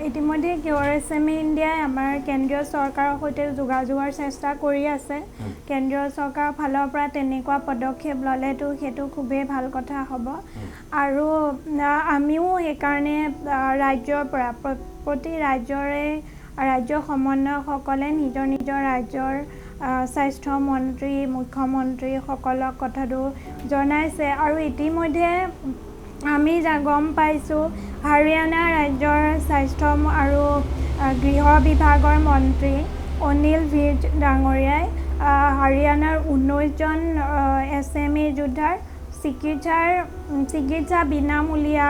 ইতিমধ্যে কেয়াৰ SME ইণ্ডিয়াই আমাৰ কেন্দ্ৰীয় চৰকাৰৰ সৈতে যোগাযোগৰ চেষ্টা কৰি আছে কেন্দ্ৰীয় চৰকাৰৰ ফালৰ পৰা তেনেকুৱা পদক্ষেপ ল'লেতো সেইটো খুবেই ভাল কথা হ'ব আৰু আমিও সেইকাৰণে ৰাজ্যৰ পৰা প্ৰতি ৰাজ্য সমন্বয়কসকলে নিজৰ নিজৰ ৰাজ্যৰ স্বাস্থ্যমন্ত্ৰী মুখ্যমন্ত্ৰীসকলক কথাটো জনাইছে আৰু ইতিমধ্যে আমি গম পাইছোঁ হাৰিয়ানা ৰাজ্যৰ স্বাস্থ্য আৰু গৃহ বিভাগৰ মন্ত্ৰী অনিল ভিজ ডাঙৰীয়াই হাৰিয়ানাৰ 19জন SME যোদ্ধাৰ চিকিৎসা বিনামূলীয়া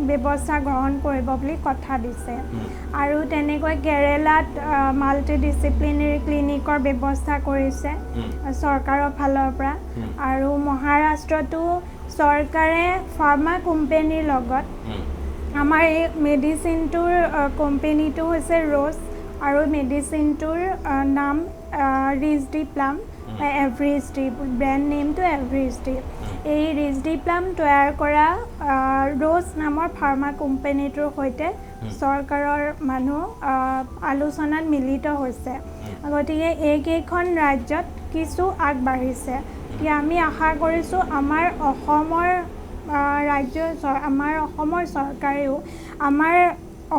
ব্যৱস্থা গ্ৰহণ কৰিব বুলি কথা দিছে আৰু তেনেকৈ কেৰেলাত মাল্টিডিচিপ্লিনাৰী ক্লিনিকৰ ব্যৱস্থা কৰিছে চৰকাৰৰ ফালৰ পৰা আৰু মহাৰাষ্ট্ৰতো চৰকাৰে ফাৰ্মা কোম্পানীৰ লগত আমাৰ এই মেডিচিনটোৰ কোম্পানীটো হৈছে ৰ'জ আৰু মেডিচিনটোৰ নাম ৰিজডি প্লাম এভৰিজডি ব্ৰেণ্ড নেমটো এভৰিজডি এই ৰিজডি প্লাম তৈয়াৰ কৰা ৰ'জ নামৰ ফাৰ্মা কোম্পানীটোৰ সৈতে চৰকাৰৰ মানুহ আলোচনাত মিলিত হৈছে গতিকে এইকেইখন ৰাজ্যত কিছু আগবাঢ়িছে কি আমি আশা কৰিছোঁ আমাৰ অসমৰ চৰকাৰেও আমাৰ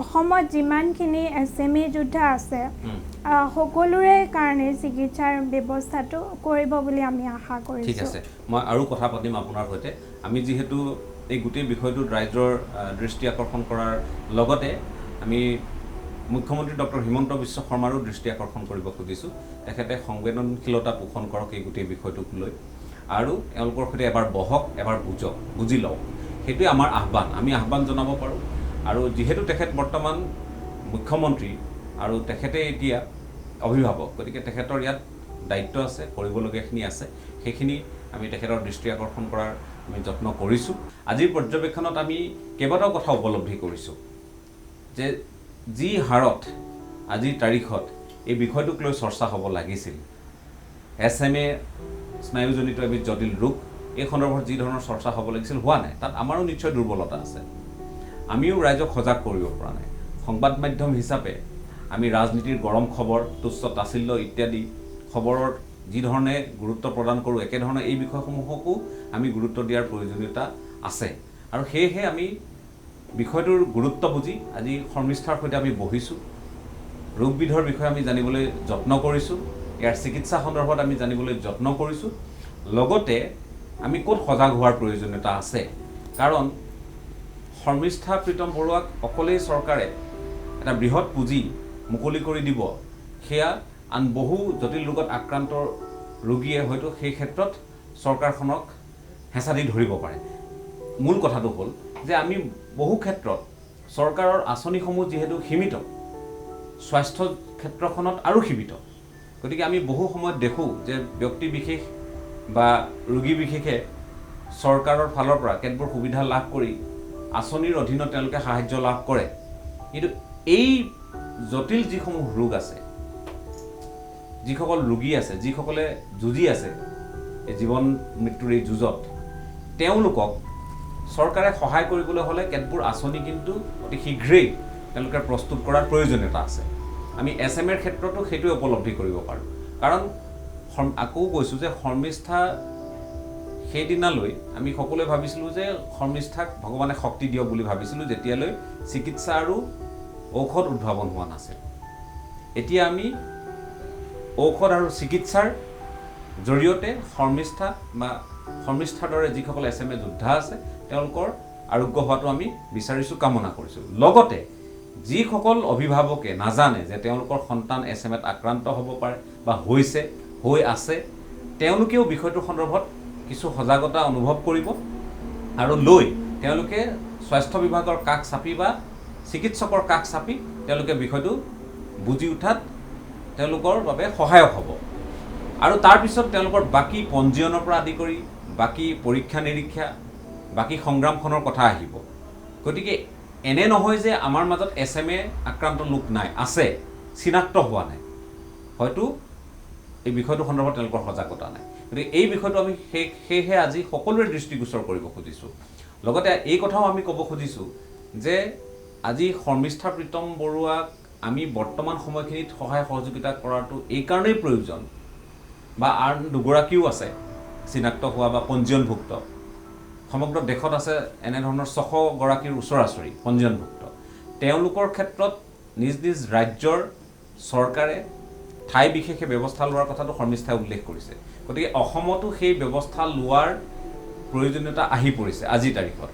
অসমত যিমানখিনি SME যোদ্ধা আছে সকলোৰে কাৰণে চিকিৎসাৰ ব্যৱস্থাটো কৰিব বুলি আমি আশা কৰিছোঁ ঠিক আছে মই আৰু কথা পাতিম আপোনাৰ সৈতে আমি যিহেতু এই গোটেই বিষয়টোত ৰাইজৰ দৃষ্টি আকৰ্ষণ কৰাৰ লগতে আমি মুখ্যমন্ত্ৰী ডক্টৰ হিমন্ত বিশ্ব শৰ্মাৰো দৃষ্টি আকৰ্ষণ কৰিব খুজিছোঁ তেখেতে সংবেদনশীলতা পোষণ কৰক এই গোটেই বিষয়টোক লৈ আৰু এওঁলোকৰ সৈতে এবাৰ বহক এবাৰ বুজি লওক সেইটোৱে আমাৰ আহ্বান আমি আহ্বান জনাব পাৰোঁ আৰু যিহেতু তেখেত বৰ্তমান মুখ্যমন্ত্ৰী আৰু তেখেতে এতিয়া অভিভাৱক গতিকে তেখেতৰ ইয়াত দায়িত্ব আছে কৰিবলগীয়াখিনি আছে সেইখিনি আমি তেখেতৰ দৃষ্টি আকৰ্ষণ কৰাৰ আমি যত্ন কৰিছোঁ আজিৰ পৰ্যবেক্ষণত আমি কেইবাটাও কথা উপলব্ধি কৰিছোঁ যে যি হাৰত আজিৰ তাৰিখত এই বিষয়টোক লৈ চৰ্চা হ'ব লাগিছিল SMA স্নায়ুজনিত এবিধ জটিল ৰোগ এই সন্দৰ্ভত যি ধৰণৰ চৰ্চা হ'ব লাগিছিল হোৱা নাই তাত আমাৰো নিশ্চয় দুৰ্বলতা আছে আমিও ৰাইজক সজাগ কৰিব পৰা নাই সংবাদ মাধ্যম হিচাপে আমি ৰাজনীতিৰ গৰম খবৰ তুচ্ছ তাচিল্য ইত্যাদি খবৰৰ যি ধৰণে গুৰুত্ব প্ৰদান কৰোঁ একেধৰণে এই বিষয়সমূহকো আমি গুৰুত্ব দিয়াৰ প্ৰয়োজনীয়তা আছে আৰু সেয়েহে আমি বিষয়টোৰ গুৰুত্ব বুজি আজি শৰ্মিষ্ঠাৰ সৈতে আমি বহিছোঁ ৰোগবিধৰ বিষয়ে আমি জানিবলৈ যত্ন কৰিছোঁ ইয়াৰ চিকিৎসা সন্দৰ্ভত আমি জানিবলৈ যত্ন কৰিছোঁ লগতে আমি ক'ত সজাগ হোৱাৰ প্ৰয়োজনীয়তা আছে কাৰণ শৰ্মিষ্ঠা প্ৰীতম বৰুৱাক অকলেই চৰকাৰে এটা বৃহৎ পুঁজি মুকলি কৰি দিব সেয়া আন বহু জটিল ৰোগত আক্ৰান্ত ৰোগীয়ে হয়তো সেই ক্ষেত্ৰত চৰকাৰখনক হেঁচা দি ধৰিব পাৰে মূল কথাটো হ'ল যে আমি বহু ক্ষেত্ৰত চৰকাৰৰ আঁচনিসমূহ যিহেতু সীমিত স্বাস্থ্য ক্ষেত্ৰখনত আৰু সীমিত গতিকে আমি বহু সময়ত দেখোঁ যে ব্যক্তি বিশেষ বা ৰোগী বিশেষে চৰকাৰৰ ফালৰ পৰা কেতবোৰ সুবিধা লাভ কৰি আঁচনিৰ অধীনত তেওঁলোকে সাহায্য লাভ কৰে কিন্তু এই জটিল যিসমূহ ৰোগ আছে যিসকল ৰোগী আছে যিসকলে যুঁজি আছে এই জীৱন মৃত্যুৰ এই যুঁজত তেওঁলোকক চৰকাৰে সহায় কৰিবলৈ হ'লে কেতবোৰ আঁচনি কিন্তু অতি শীঘ্ৰেই তেওঁলোকে প্ৰস্তুত কৰাৰ প্ৰয়োজনীয়তা আছে আমি SMৰ ক্ষেত্ৰতো সেইটোৱে উপলব্ধি কৰিব পাৰোঁ কাৰণ আকৌ কৈছোঁ যে শৰ্মিষ্ঠা সেইদিনালৈ আমি সকলোৱে ভাবিছিলোঁ যে শৰ্মিষ্ঠাক ভগৱানে শক্তি দিয়ক বুলি ভাবিছিলোঁ যেতিয়ালৈ চিকিৎসা আৰু ঔষধ উদ্ভাৱন হোৱা নাছিল এতিয়া আমি ঔষধ আৰু চিকিৎসাৰ জৰিয়তে শৰ্মিষ্ঠাৰ দৰে যিসকল SMA যোদ্ধা আছে তেওঁলোকৰ আৰোগ্য হোৱাটো আমি বিচাৰিছোঁ কামনা কৰিছোঁ লগতে যিসকল অভিভাৱকে নাজানে যে তেওঁলোকৰ সন্তান SMত আক্ৰান্ত হ'ব পাৰে বা হৈ আছে তেওঁলোকেও বিষয়টোৰ সন্দৰ্ভত কিছু সজাগতা অনুভৱ কৰিব আৰু লৈ তেওঁলোকে স্বাস্থ্য বিভাগৰ কাষ চাপি বা চিকিৎসকৰ কাষ চাপি তেওঁলোকে বিষয়টো বুজি উঠাত তেওঁলোকৰ বাবে সহায়ক হ'ব আৰু তাৰপিছত তেওঁলোকৰ বাকী পঞ্জীয়নৰ পৰা আদি কৰি বাকী পৰীক্ষা নিৰীক্ষা বাকী সংগ্ৰামখনৰ কথা আহিব গতিকে এনে নহয় যে আমাৰ মাজত SMA আক্ৰান্ত লোক নাই আছে চিনাক্ত হোৱা নাই হয়তো এই বিষয়টো সন্দৰ্ভত তেওঁলোকৰ সজাগতা নাই গতিকে এই বিষয়টো আমি সেয়েহে আজি সকলোৰে দৃষ্টিগোচৰ কৰিব খুজিছোঁ লগতে এই কথাও আমি ক'ব খুজিছোঁ যে আজি শৰ্মিষ্ঠা প্ৰীতম বৰুৱাক আমি বৰ্তমান সময়খিনিত সহায় সহযোগিতা কৰাটো এই কাৰণেই প্ৰয়োজন বা আন দুগৰাকীও আছে চিনাক্ত হোৱা বা পঞ্জীয়নভুক্ত সমগ্ৰ দেশত আছে এনেধৰণৰ 600 গৰাকীৰ ওচৰাচৰি পঞ্জীয়নভুক্ত তেওঁলোকৰ ক্ষেত্ৰত নিজ নিজ ৰাজ্যৰ চৰকাৰে ঠাই বিশেষে ব্যৱস্থা লোৱাৰ কথাটো শৰ্মিষ্ঠাই উল্লেখ কৰিছে গতিকে অসমতো সেই ব্যৱস্থা লোৱাৰ প্ৰয়োজনীয়তা আহি পৰিছে আজিৰ তাৰিখত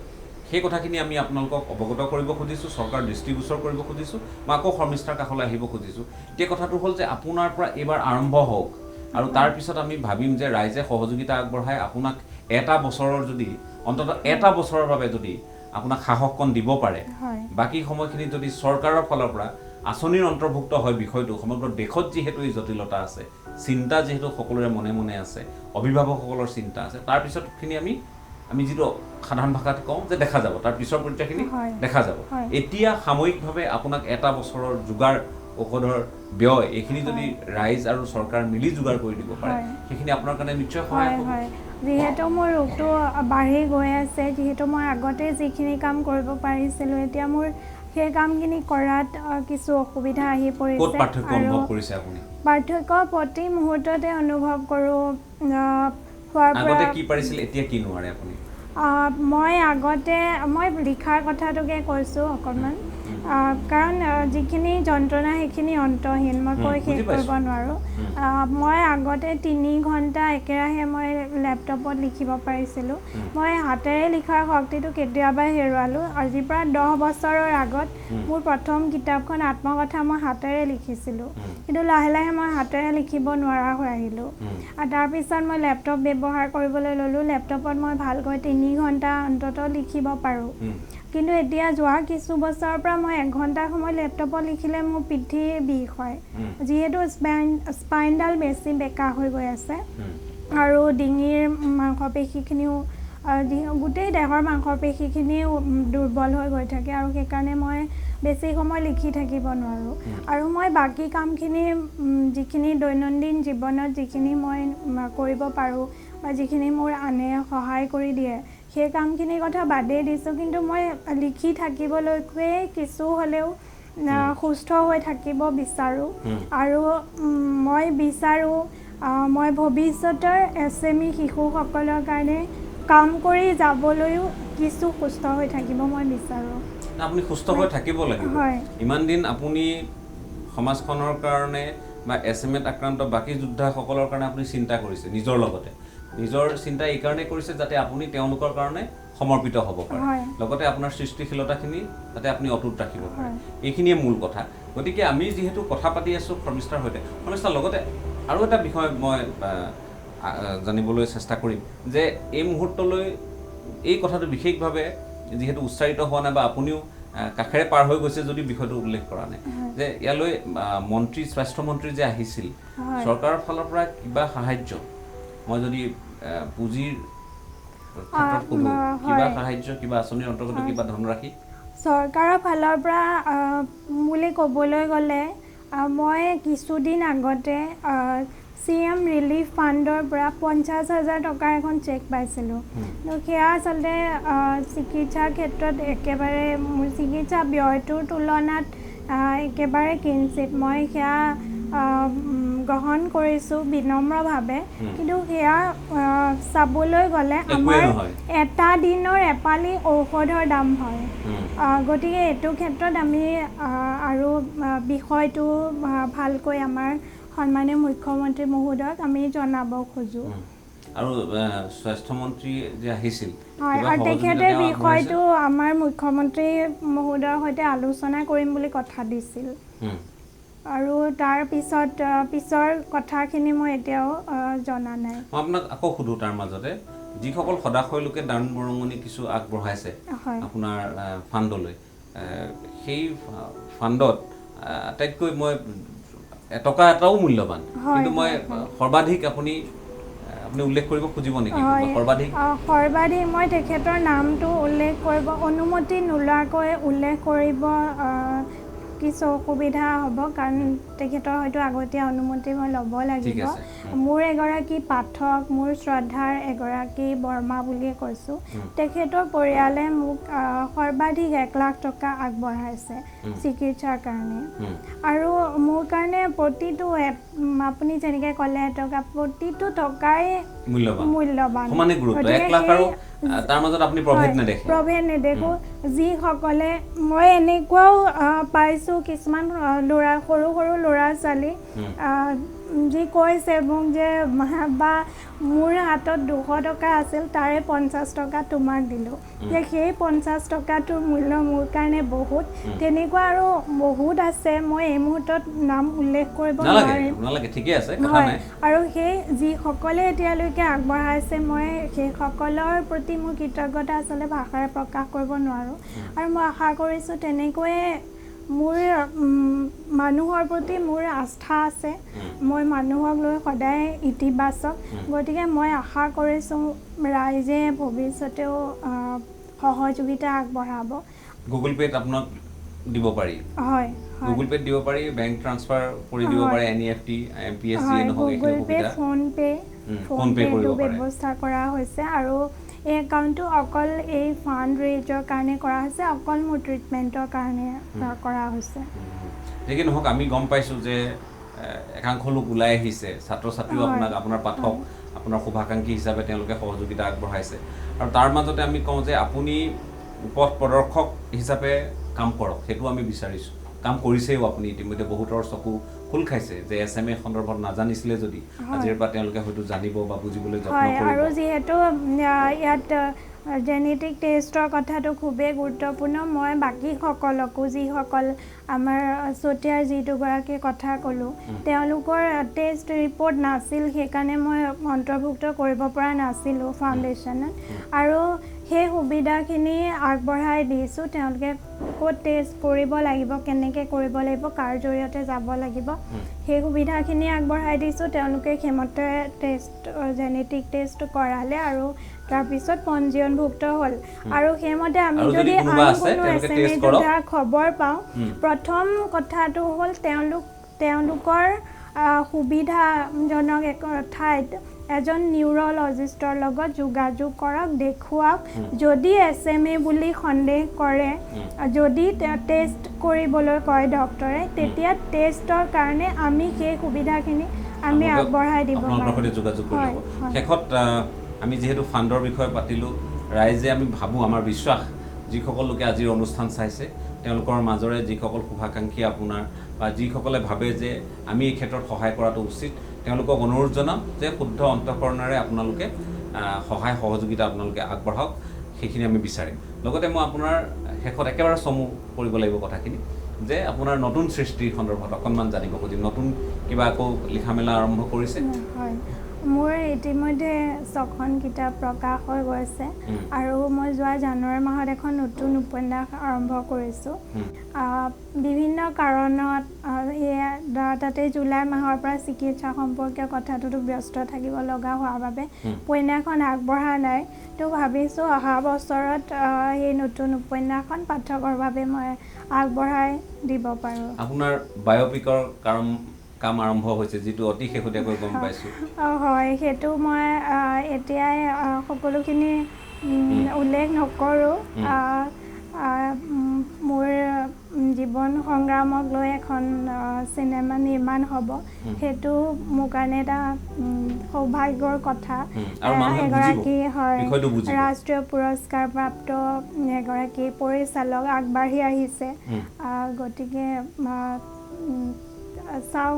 সেই কথাখিনি আমি আপোনালোকক অৱগত কৰিব খুজিছোঁ চৰকাৰ দৃষ্টিগোচৰ কৰিব খুজিছোঁ মই আকৌ শৰ্মিষ্ঠাৰ কাষলৈ আহিব খুজিছোঁ এতিয়া কথাটো হ'ল যে আপোনাৰ পৰা এইবাৰ আৰম্ভ হওক আৰু তাৰপিছত আমি ভাবিম যে ৰাইজে সহযোগিতা আগবঢ়াই আপোনাক এটা বছৰৰ যদি অন্ততঃ এটা বছৰৰ বাবে যদি আপোনাক সাহসকণ দিব পাৰে বাকী সময়খিনি যদি চৰকাৰৰ ফালৰ পৰা আঁচনিৰ অন্তৰ্ভুক্ত হয় বিষয়টো সমগ্ৰ দেশত যিহেতু এই জটিলতা আছে চিন্তা যিহেতু সকলোৰে মনে মনে আছে অভিভাৱকসকলৰ চিন্তা আছে তাৰপিছতখিনি আমি যিটো সাধাৰণ ভাষাত কওঁ যে দেখা যাব তাৰ পিছৰ পৰ্যায়খিনি দেখা যাব এতিয়া সাময়িকভাৱে আপোনাক এটা বছৰৰ যোগাৰ ঔষধৰ ব্যয় এইখিনি যদি ৰাইজ আৰু চৰকাৰ মিলি যোগাৰ কৰি দিব পাৰে সেইখিনি আপোনাৰ কাৰণে নিশ্চয় সহায় হ'ব যিহেতু মোৰ ৰোগটো বাঢ়ি গৈ আছে যিহেতু মই আগতে যিখিনি কাম কৰিব পাৰিছিলোঁ এতিয়া মোৰ সেই কামখিনি কৰাত কিছু অসুবিধা আহি পৰিছে ক'ত পাৰ্থক্য অনুভৱ কৰিছে আপুনি পাৰ্থক্য প্ৰতি মুহূৰ্ততে অনুভৱ কৰোঁ আগতে কি পাৰিছিল এতিয়া কি নোৱাৰে আপুনি মই আগতে মই লিখাৰ কথাটোকে কৈছোঁ অকণমান কাৰণ যিখিনি যন্ত্ৰণা সেইখিনি অন্তহীন, মই কৈ শেষ কৰিব নোৱাৰোঁ। মই আগতে 3 ঘণ্টা একেৰাহে মই লেপটপত লিখিব পাৰিছিলোঁ। মই হাতেৰে লিখাৰ শক্তিটো কেতিয়াবাই হেৰুৱালোঁ। আজিৰ পৰা 10 বছৰৰ আগত মোৰ প্ৰথম কিতাপখন আত্মকথা মই হাতেৰে লিখিছিলোঁ, কিন্তু লাহে লাহে মই হাতেৰে লিখিব নোৱাৰা হৈ আহিলোঁ। আৰু তাৰপিছত মই লেপটপ ব্যৱহাৰ কৰিবলৈ ল'লোঁ। লেপটপত মই ভালকৈ 3 ঘণ্টা অন্ততঃ লিখিব পাৰোঁ। কিন্তু এতিয়া যোৱা কিছু বছৰৰ পৰা মই 1 ঘণ্টা সময় লেপটপত লিখিলে মোৰ পিঠিৰ বিষ হয়, যিহেতু স্পাইনডাল বেছি বেকা হৈ গৈ আছে আৰু ডিঙিৰ মাংসপেশীখিনিও গোটেই দেহৰ মাংসপেশীখিনিও দুৰ্বল হৈ গৈ থাকে, আৰু সেইকাৰণে মই বেছি সময় লিখি থাকিব নোৱাৰোঁ। আৰু মই বাকী কামখিনি যিখিনি দৈনন্দিন জীৱনত যিখিনি মই কৰিব পাৰোঁ বা যিখিনি মোৰ আনে সহায় কৰি দিয়ে, সেই কামখিনিৰ কথা বাদেই দিছোঁ, কিন্তু মই লিখি থাকিবলৈকে কিছু হ'লেও সুস্থ হৈ থাকিব বিচাৰোঁ। আৰু মই বিচাৰোঁ মই ভৱিষ্যতৰ SME শিশুসকলৰ কাৰণে কাম কৰি যাবলৈও কিছু সুস্থ হৈ থাকিব মই বিচাৰোঁ। আপুনি সুস্থ হৈ থাকিব লাগিব। ইমান দিন আপুনি সমাজখনৰ কাৰণে বা SMEত আক্ৰান্ত বাকী যোদ্ধাসকলৰ কাৰণে আপুনি চিন্তা কৰিছে, নিজৰ লগতে নিজৰ চিন্তা এই কাৰণে কৰিছে যাতে আপুনি তেওঁলোকৰ কাৰণে সমৰ্পিত হ'ব পাৰে, লগতে আপোনাৰ সৃষ্টিশীলতাখিনি যাতে আপুনি অটুট ৰাখিব পাৰে, এইখিনিয়ে মূল কথা। গতিকে আমি যিহেতু কথা পাতি আছোঁ শৰ্মিষ্ঠাৰ সৈতে, শৰ্মিষ্ঠাৰ লগতে আৰু এটা বিষয় মই জানিবলৈ চেষ্টা কৰিম যে এই মুহূৰ্তলৈ এই কথাটো বিশেষভাৱে যিহেতু উচ্চাৰিত হোৱা নাই বা আপুনিও কাষেৰে পাৰ হৈ গৈছে যদি বিষয়টো উল্লেখ কৰা নাই, যে ইয়ালৈ স্বাস্থ্যমন্ত্ৰী যে আহিছিল, চৰকাৰৰ ফালৰ পৰা কিবা সাহায্য, মই যদি পুঁজিৰ ক্ষেত্ৰত সোধোঁ, কিবা সাহায্য, কিবা আঁচনিৰ অন্তৰ্গত কিবা ধনৰাশি চৰকাৰৰ ফালৰ পৰা বুলি ক'বলৈ গ'লে মই কিছুদিন আগতে CM ৰিলিফ ফাণ্ডৰ পৰা 50,000 টকাৰ এখন চেক পাইছিলোঁ। সেয়া আচলতে চিকিৎসাৰ ক্ষেত্ৰত একেবাৰে মোৰ চিকিৎসা ব্যয়টোৰ তুলনাত একেবাৰে কিঞ্চিত। মই সেয়া গ্ৰহণ কৰিছোঁ বিনম্ৰভাৱে, কিন্তু সেয়া চাবলৈ গ'লে আমাৰ এটা দিনৰ এপালি ঔষধৰ দাম হয়। গতিকে এইটো ক্ষেত্ৰত আমি আৰু বিষয়টো ভালকৈ আমাৰ সন্মানীয় মুখ্যমন্ত্ৰী মহোদয়ক আমি জনাব খোজোঁ। আৰু স্বাস্থ্যমন্ত্ৰী যে আহিছিল, আৰু তেখেতে বিষয়টো আমাৰ মুখ্যমন্ত্ৰী মহোদয়ৰ সৈতে আলোচনা কৰিম বুলি কথা দিছিল, আৰু তাৰ পিছৰ কথাখিনি মই এতিয়াও জনা নাই। মই আপোনাক আকৌ সোধোঁ তাৰ মাজতে, যিসকল সদাশয় লোকে দান বৰঙণি কিছু আগবঢ়াইছে আপোনাৰ ফাণ্ডলৈ, সেই ফাণ্ডত আটাইতকৈ মই এটকা এটাও মূল্যৱান, কিন্তু মই সৰ্বাধিক আপুনি উল্লেখ কৰিব খুজিব নেকি? সৰ্বাধিক মই তেখেতৰ নামটো উল্লেখ কৰিব, অনুমতি নোলোৱাকৈ উল্লেখ কৰিব কিছু অসুবিধা হ'ব, কাৰণ তেখেতৰ হয়তো আগতীয়া অনুমতি মই ল'ব লাগিব। মোৰ এগৰাকী পাঠক, মোৰ শ্ৰদ্ধাৰ এগৰাকী বৰ্মা বুলিয়ে কৈছোঁ, তেখেতৰ পৰিয়ালে মোক সৰ্বাধিক 1 লাখ টকা আগবঢ়াইছে চিকিৎসাৰ কাৰণে। আৰু মোৰ কাৰণে প্ৰতিটো আপুনি যেনেকৈ ক'লে এটকা, প্ৰতিটো টকাই মূল্যৱান। প্ৰভেদ নেদেখোঁ। যিসকলে মই এনেকুৱাও পাইছোঁ কিছুমান সৰু সৰু ল'ৰা ছোৱালী যি কৈছে মোক যে বা মোৰ হাতত 200 টকা আছিল, তাৰে 50 টকা তোমাক দিলোঁ, যে সেই 50 টকাটোৰ মূল্য মোৰ কাৰণে বহুত। তেনেকুৱা আৰু বহুত আছে, মই এই মুহূৰ্তত নাম উল্লেখ কৰিব নোৱাৰিম। হয়, আৰু সেই যিসকলে এতিয়ালৈকে আগবঢ়াইছে, মই সেইসকলৰ প্ৰতি মোৰ কৃতজ্ঞতা আচলতে ভাষাৰে প্ৰকাশ কৰিব নোৱাৰোঁ। আৰু মই আশা কৰিছোঁ তেনেকৈয়ে মোৰ মানুহৰ প্ৰতি মোৰ আস্থা আছে, মই মানুহক লৈ সদায় ইতিবাচক। গতিকে মই আশা কৰিছোঁ ৰাইজে ভৱিষ্যতেও সহযোগিতা আগবঢ়াব। গুগল পে'ত আপোনাক দিব পাৰি? হয়, গুগল পে'ত দিব পাৰি, বেংক ট্ৰান্সফাৰ কৰি দিব পাৰে, NEFT, MPS নহওক, গুগল পে', ফোনপে'টো ব্যৱস্থা কৰা হৈছে। আৰু এই একাউণ্টটো অকল এই ফাণ্ড ৰেইজৰ কাৰণে কৰা হৈছে, অকল মোৰ ট্ৰিটমেণ্টৰ কাৰণে কৰা হৈছে। যি কি নহওক, আমি গম পাইছোঁ যে একাংশ লোক ওলাই আহিছে, ছাত্ৰ ছাত্ৰীও আপোনাক, আপোনাৰ পাঠক, আপোনাৰ শুভাকাংক্ষী হিচাপে তেওঁলোকে সহযোগিতা আগবঢ়াইছে। আৰু তাৰ মাজতে আমি কওঁ যে আপুনি পথ প্ৰদৰ্শক হিচাপে কাম কৰক সেইটো আমি বিচাৰিছোঁ কাম কৰিছেও আপুনি ইতিমধ্যে বহুতৰ চকু খোল খাইছে যে SMA সন্দৰ্ভত নাজানিছিলে যদি আজিৰ পৰা তেওঁলোকে হয়তো জানিব বা বুজিবলৈ যত্ন হয় কৰিব আৰু যিহেতু ইয়াত জেনেটিক টেষ্টৰ কথাটো খুবেই গুৰুত্বপূৰ্ণ মই বাকীসকলকো যিসকল আমাৰ চতিয়াৰ যিদুগৰাকীৰ কথা ক'লোঁ তেওঁলোকৰ টেষ্ট ৰিপৰ্ট নাছিল সেইকাৰণে মই অন্তৰ্ভুক্ত কৰিব পৰা নাছিলোঁ ফাউণ্ডেশ্যনত আৰু সেই সুবিধাখিনি আগবঢ়াই দিছোঁ তেওঁলোকে ক'ত টেষ্ট কৰিব লাগিব কেনেকৈ কৰিব লাগিব কাৰ জৰিয়তে যাব লাগিব সেই সুবিধাখিনি আগবঢ়াই দিছোঁ তেওঁলোকে সেইমতে টেষ্ট জেনেটিক টেষ্ট কৰালে আৰু তাৰপিছত পঞ্জীয়নভুক্ত হ'ল আৰু সেইমতে আমি যদি আন কোনো SMA যোদ্ধাৰ খবৰ পাওঁ প্ৰথম কথাটো হ'ল তেওঁলোকৰ সুবিধাজনক ঠাইত এজন নিউৰলজিষ্টৰ লগত যোগাযোগ কৰক দেখুৱাওক যদি SMA বুলি সন্দেহ কৰে যদি টেষ্ট কৰিবলৈ কয় ডক্টৰে তেতিয়া টেষ্টৰ কাৰণে আমি সেই সুবিধাখিনি আমি আগবঢ়াই দিব পাৰোঁ শেষত আমি যেহেতু ফাণ্ডৰ বিষয়ে পাতিলোঁ ৰাইজে আমি ভাবোঁ আমাৰ বিশ্বাস যিসকল লোকে আজিৰ অনুষ্ঠান চাইছে তেওঁলোকৰ মাজৰে যিসকল শুভাকাংক্ষী আপোনাৰ বা যিসকলে ভাবে যে আমি এই ক্ষেত্ৰত সহায় কৰাটো উচিত তেওঁলোকক অনুৰোধ জনাম যে শুদ্ধ অন্তঃকৰণেৰে আপোনালোকে সহায় সহযোগিতা আপোনালোকে আগবঢ়াওক সেইখিনি আমি বিচাৰিম লগতে মই আপোনাৰ শেষত একেবাৰে চমু কৰিব লাগিব কথাখিনি যে আপোনাৰ নতুন সৃষ্টিৰ সন্দৰ্ভত অকণমান জানিব খুজিম নতুন কিবা আকৌ লিখা মেলা আৰম্ভ কৰিছে হয় মোৰ ইতিমধ্যে 6খন কিতাপ প্ৰকাশ হৈ গৈছে আৰু মই যোৱা জানুৱাৰী মাহত এখন নতুন উপন্যাস আৰম্ভ কৰিছোঁ বিভিন্ন কাৰণত তাতে জুলাই মাহৰ পৰা চিকিৎসা সম্পৰ্কীয় কথাটোতো ব্যস্ত থাকিব লগা হোৱাৰ বাবে উপন্যাসখন আগবঢ়া নাই তো ভাবিছোঁ অহা বছৰত এই নতুন উপন্যাসখন পাঠকৰ বাবে মই আগবঢ়াই দিব পাৰোঁ আপোনাৰ বায়োপিকৰ কাম আৰম্ভ হৈছে যিটো অতি শেহতীয়াকৈ গম পাইছোঁ হয় সেইটো মই এতিয়াই সকলোখিনি উল্লেখ নকৰোঁ মোৰ জীৱন সংগ্ৰামক লৈ এখন চিনেমা নিৰ্মাণ হ'ব সেইটো মোৰ কাৰণে এটা সৌভাগ্যৰ কথা এগৰাকী হয় ৰাষ্ট্ৰীয় পুৰস্কাৰ প্ৰাপ্ত এগৰাকী পৰিচালক আগবাঢ়ি আহিছে গতিকে চাওঁ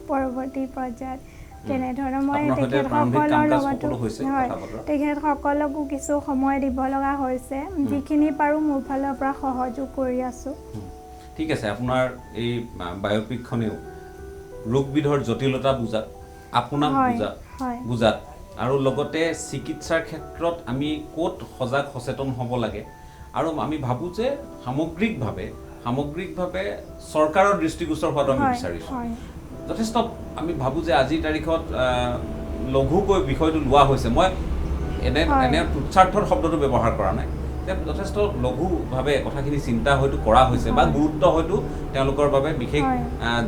পৰৱৰ্তী পৰ্যায়ত তেনেধৰণৰ মই তেখেতসকলৰ লগতো হয় তেখেতসকলকো কিছু সময় দিব লগা হৈছে যিখিনি পাৰোঁ মোৰ ফালৰ পৰা সহযোগ কৰি আছোঁ ঠিক আছে আপোনাৰ এই বায়োপিকখনেও ৰোগবিধৰ জটিলতা বুজাত আপোনাক বুজাত আৰু লগতে চিকিৎসাৰ ক্ষেত্ৰত আমি ক'ত সজাগ সচেতন হ'ব লাগে আৰু আমি ভাবোঁ যে সামগ্ৰিকভাৱে চৰকাৰৰ দৃষ্টিগোচৰ হোৱাটো আমি বিচাৰিছোঁ যথেষ্ট আমি ভাবোঁ যে আজিৰ তাৰিখত লঘুকৈ বিষয়টো লোৱা হৈছে মই এনে তুচ্ছাৰ্থৰ শব্দটো ব্যৱহাৰ কৰা নাই যে যথেষ্ট লঘুভাৱে কথাখিনি চিন্তা হয়তো কৰা হৈছে বা গুৰুত্ব হয়তো তেওঁলোকৰ বাবে বিশেষ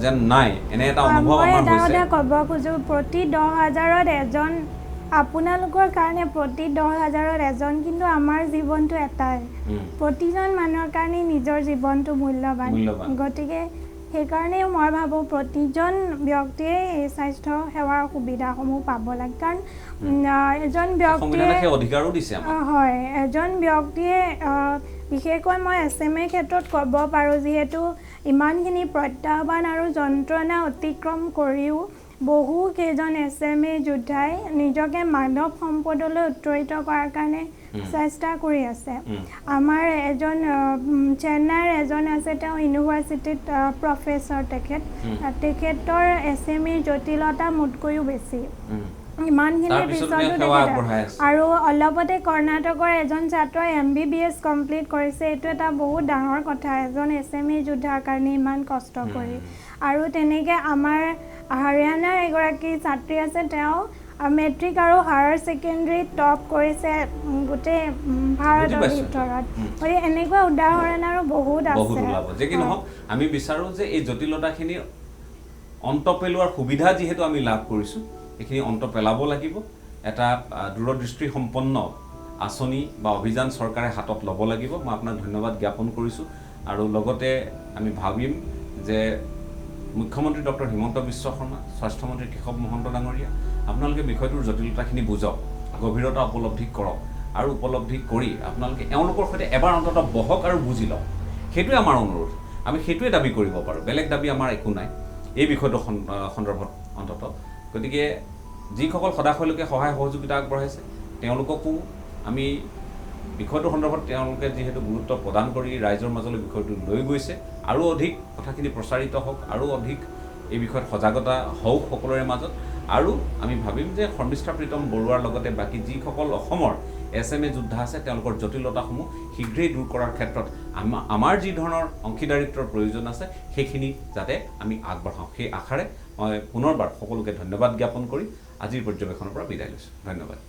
যেন নাই এনে এটা অনুভৱ আমাৰ হৈছে ক'ব খোজোঁ প্ৰতি 10,000ত এজন আপোনালোকৰ কাৰণে প্ৰতি 10,000ত এজন কিন্তু আমাৰ জীৱনটো এটাই প্ৰতিজন মানুহৰ কাৰণে নিজৰ জীৱনটো মূল্যৱান গতিকে সেইকাৰণেও মই ভাবোঁ প্ৰতিজন ব্যক্তিয়ে এই স্বাস্থ্য সেৱাৰ সুবিধাসমূহ পাব লাগে কাৰণ এজন ব্যক্তিয়ে বিশেষকৈ মই SMA ক্ষেত্ৰত ক'ব পাৰোঁ যিহেতু ইমানখিনি প্ৰত্যাহ্বান আৰু যন্ত্ৰণা অতিক্ৰম কৰিও বহু কেইজন SMA যোদ্ধাই নিজকে মানৱ সম্পদলৈ উত্তৰিত কৰাৰ কাৰণে চেষ্টা কৰি আছে আমাৰ এজন চেন্নাইৰ এজন আছে তেওঁ ইউনিভাৰ্চিটিত প্ৰফেচৰ তেখেতৰ SMA জটিলতা মোতকৈও বেছি ইমানখিনি পিছতো আৰু অলপতে কৰ্ণাটকৰ এজন ছাত্ৰই MBBS কমপ্লিট কৰিছে এইটো এটা বহুত ডাঙৰ কথা এজন SMA যোদ্ধাৰ কাৰণে ইমান কষ্ট কৰি আৰু তেনেকৈ আমাৰ হাৰিয়ানাৰ এগৰাকী ছাত্ৰী আছে তেওঁ মেট্ৰিক আৰু হায়াৰ ছেকেণ্ডেৰী টপ কৰিছে গোটেই ভাৰতৰ ভিতৰত গতিকে এনেকুৱা উদাহৰণ আৰু বহুত আছে যে কি নহওক আমি বিচাৰোঁ যে এই জটিলতাখিনি অন্ত পেলোৱাৰ সুবিধা যিহেতু আমি লাভ কৰিছোঁ এইখিনি অন্ত পেলাব লাগিব এটা দূৰদৃষ্টি সম্পন্ন আঁচনি বা অভিযান চৰকাৰে হাতত ল'ব লাগিব মই আপোনাক ধন্যবাদ জ্ঞাপন কৰিছোঁ আৰু লগতে আমি ভাবিম যে মুখ্যমন্ত্ৰী ডক্টৰ হিমন্ত বিশ্ব শৰ্মা স্বাস্থ্যমন্ত্ৰী কেশৱ মহন্ত ডাঙৰীয়া আপোনালোকে বিষয়টোৰ জটিলতাখিনি বুজক গভীৰতা উপলব্ধি কৰক আৰু উপলব্ধি কৰি আপোনালোকে এওঁলোকৰ সৈতে এবাৰ অন্ততঃ বহক আৰু বুজি লওক সেইটোৱে আমাৰ অনুৰোধ, আমি সেইটোৱে দাবী কৰিব পাৰোঁ, বেলেগ দাবী আমাৰ একো নাই এই বিষয়টো সন্দৰ্ভত অন্ততঃ। গতিকে যিসকল সদাশয়লোকে সহায় সহযোগিতা আগবঢ়াইছে তেওঁলোককো আমি বিষয়টোৰ সন্দৰ্ভত তেওঁলোকে যিহেতু গুৰুত্ব প্ৰদান কৰি ৰাইজৰ মাজলৈ বিষয়টো লৈ গৈছে, আৰু অধিক কথাখিনি প্ৰচাৰিত হওক, আৰু অধিক এই বিষয়ত সজাগতা হওক সকলোৰে মাজত। আৰু আমি ভাবিম যে শৰ্মিষ্ঠা প্ৰীতম বৰুৱাৰ লগতে বাকী যিসকল অসমৰ SMA যোদ্ধা আছে তেওঁলোকৰ জটিলতাসমূহ শীঘ্ৰেই দূৰ কৰাৰ ক্ষেত্ৰত আমাৰ যি ধৰণৰ অংশীদাৰিত্বৰ প্ৰয়োজন আছে সেইখিনি যাতে আমি আগবঢ়াওঁ, সেই আশাৰে মই পুনৰবাৰ সকলোকে ধন্যবাদ জ্ঞাপন কৰি আজিৰ পৰ্যবেক্ষণৰ পৰা বিদায় লৈছোঁ। ধন্যবাদ।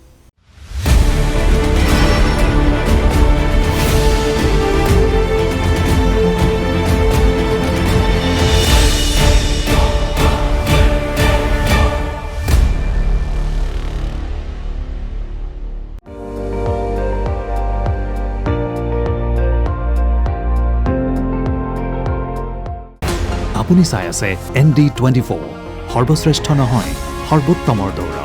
আপুনি চাই আছে ND24, সৰ্বশ্ৰেষ্ঠ নহয় সৰ্বোত্তমৰ দৌৰা।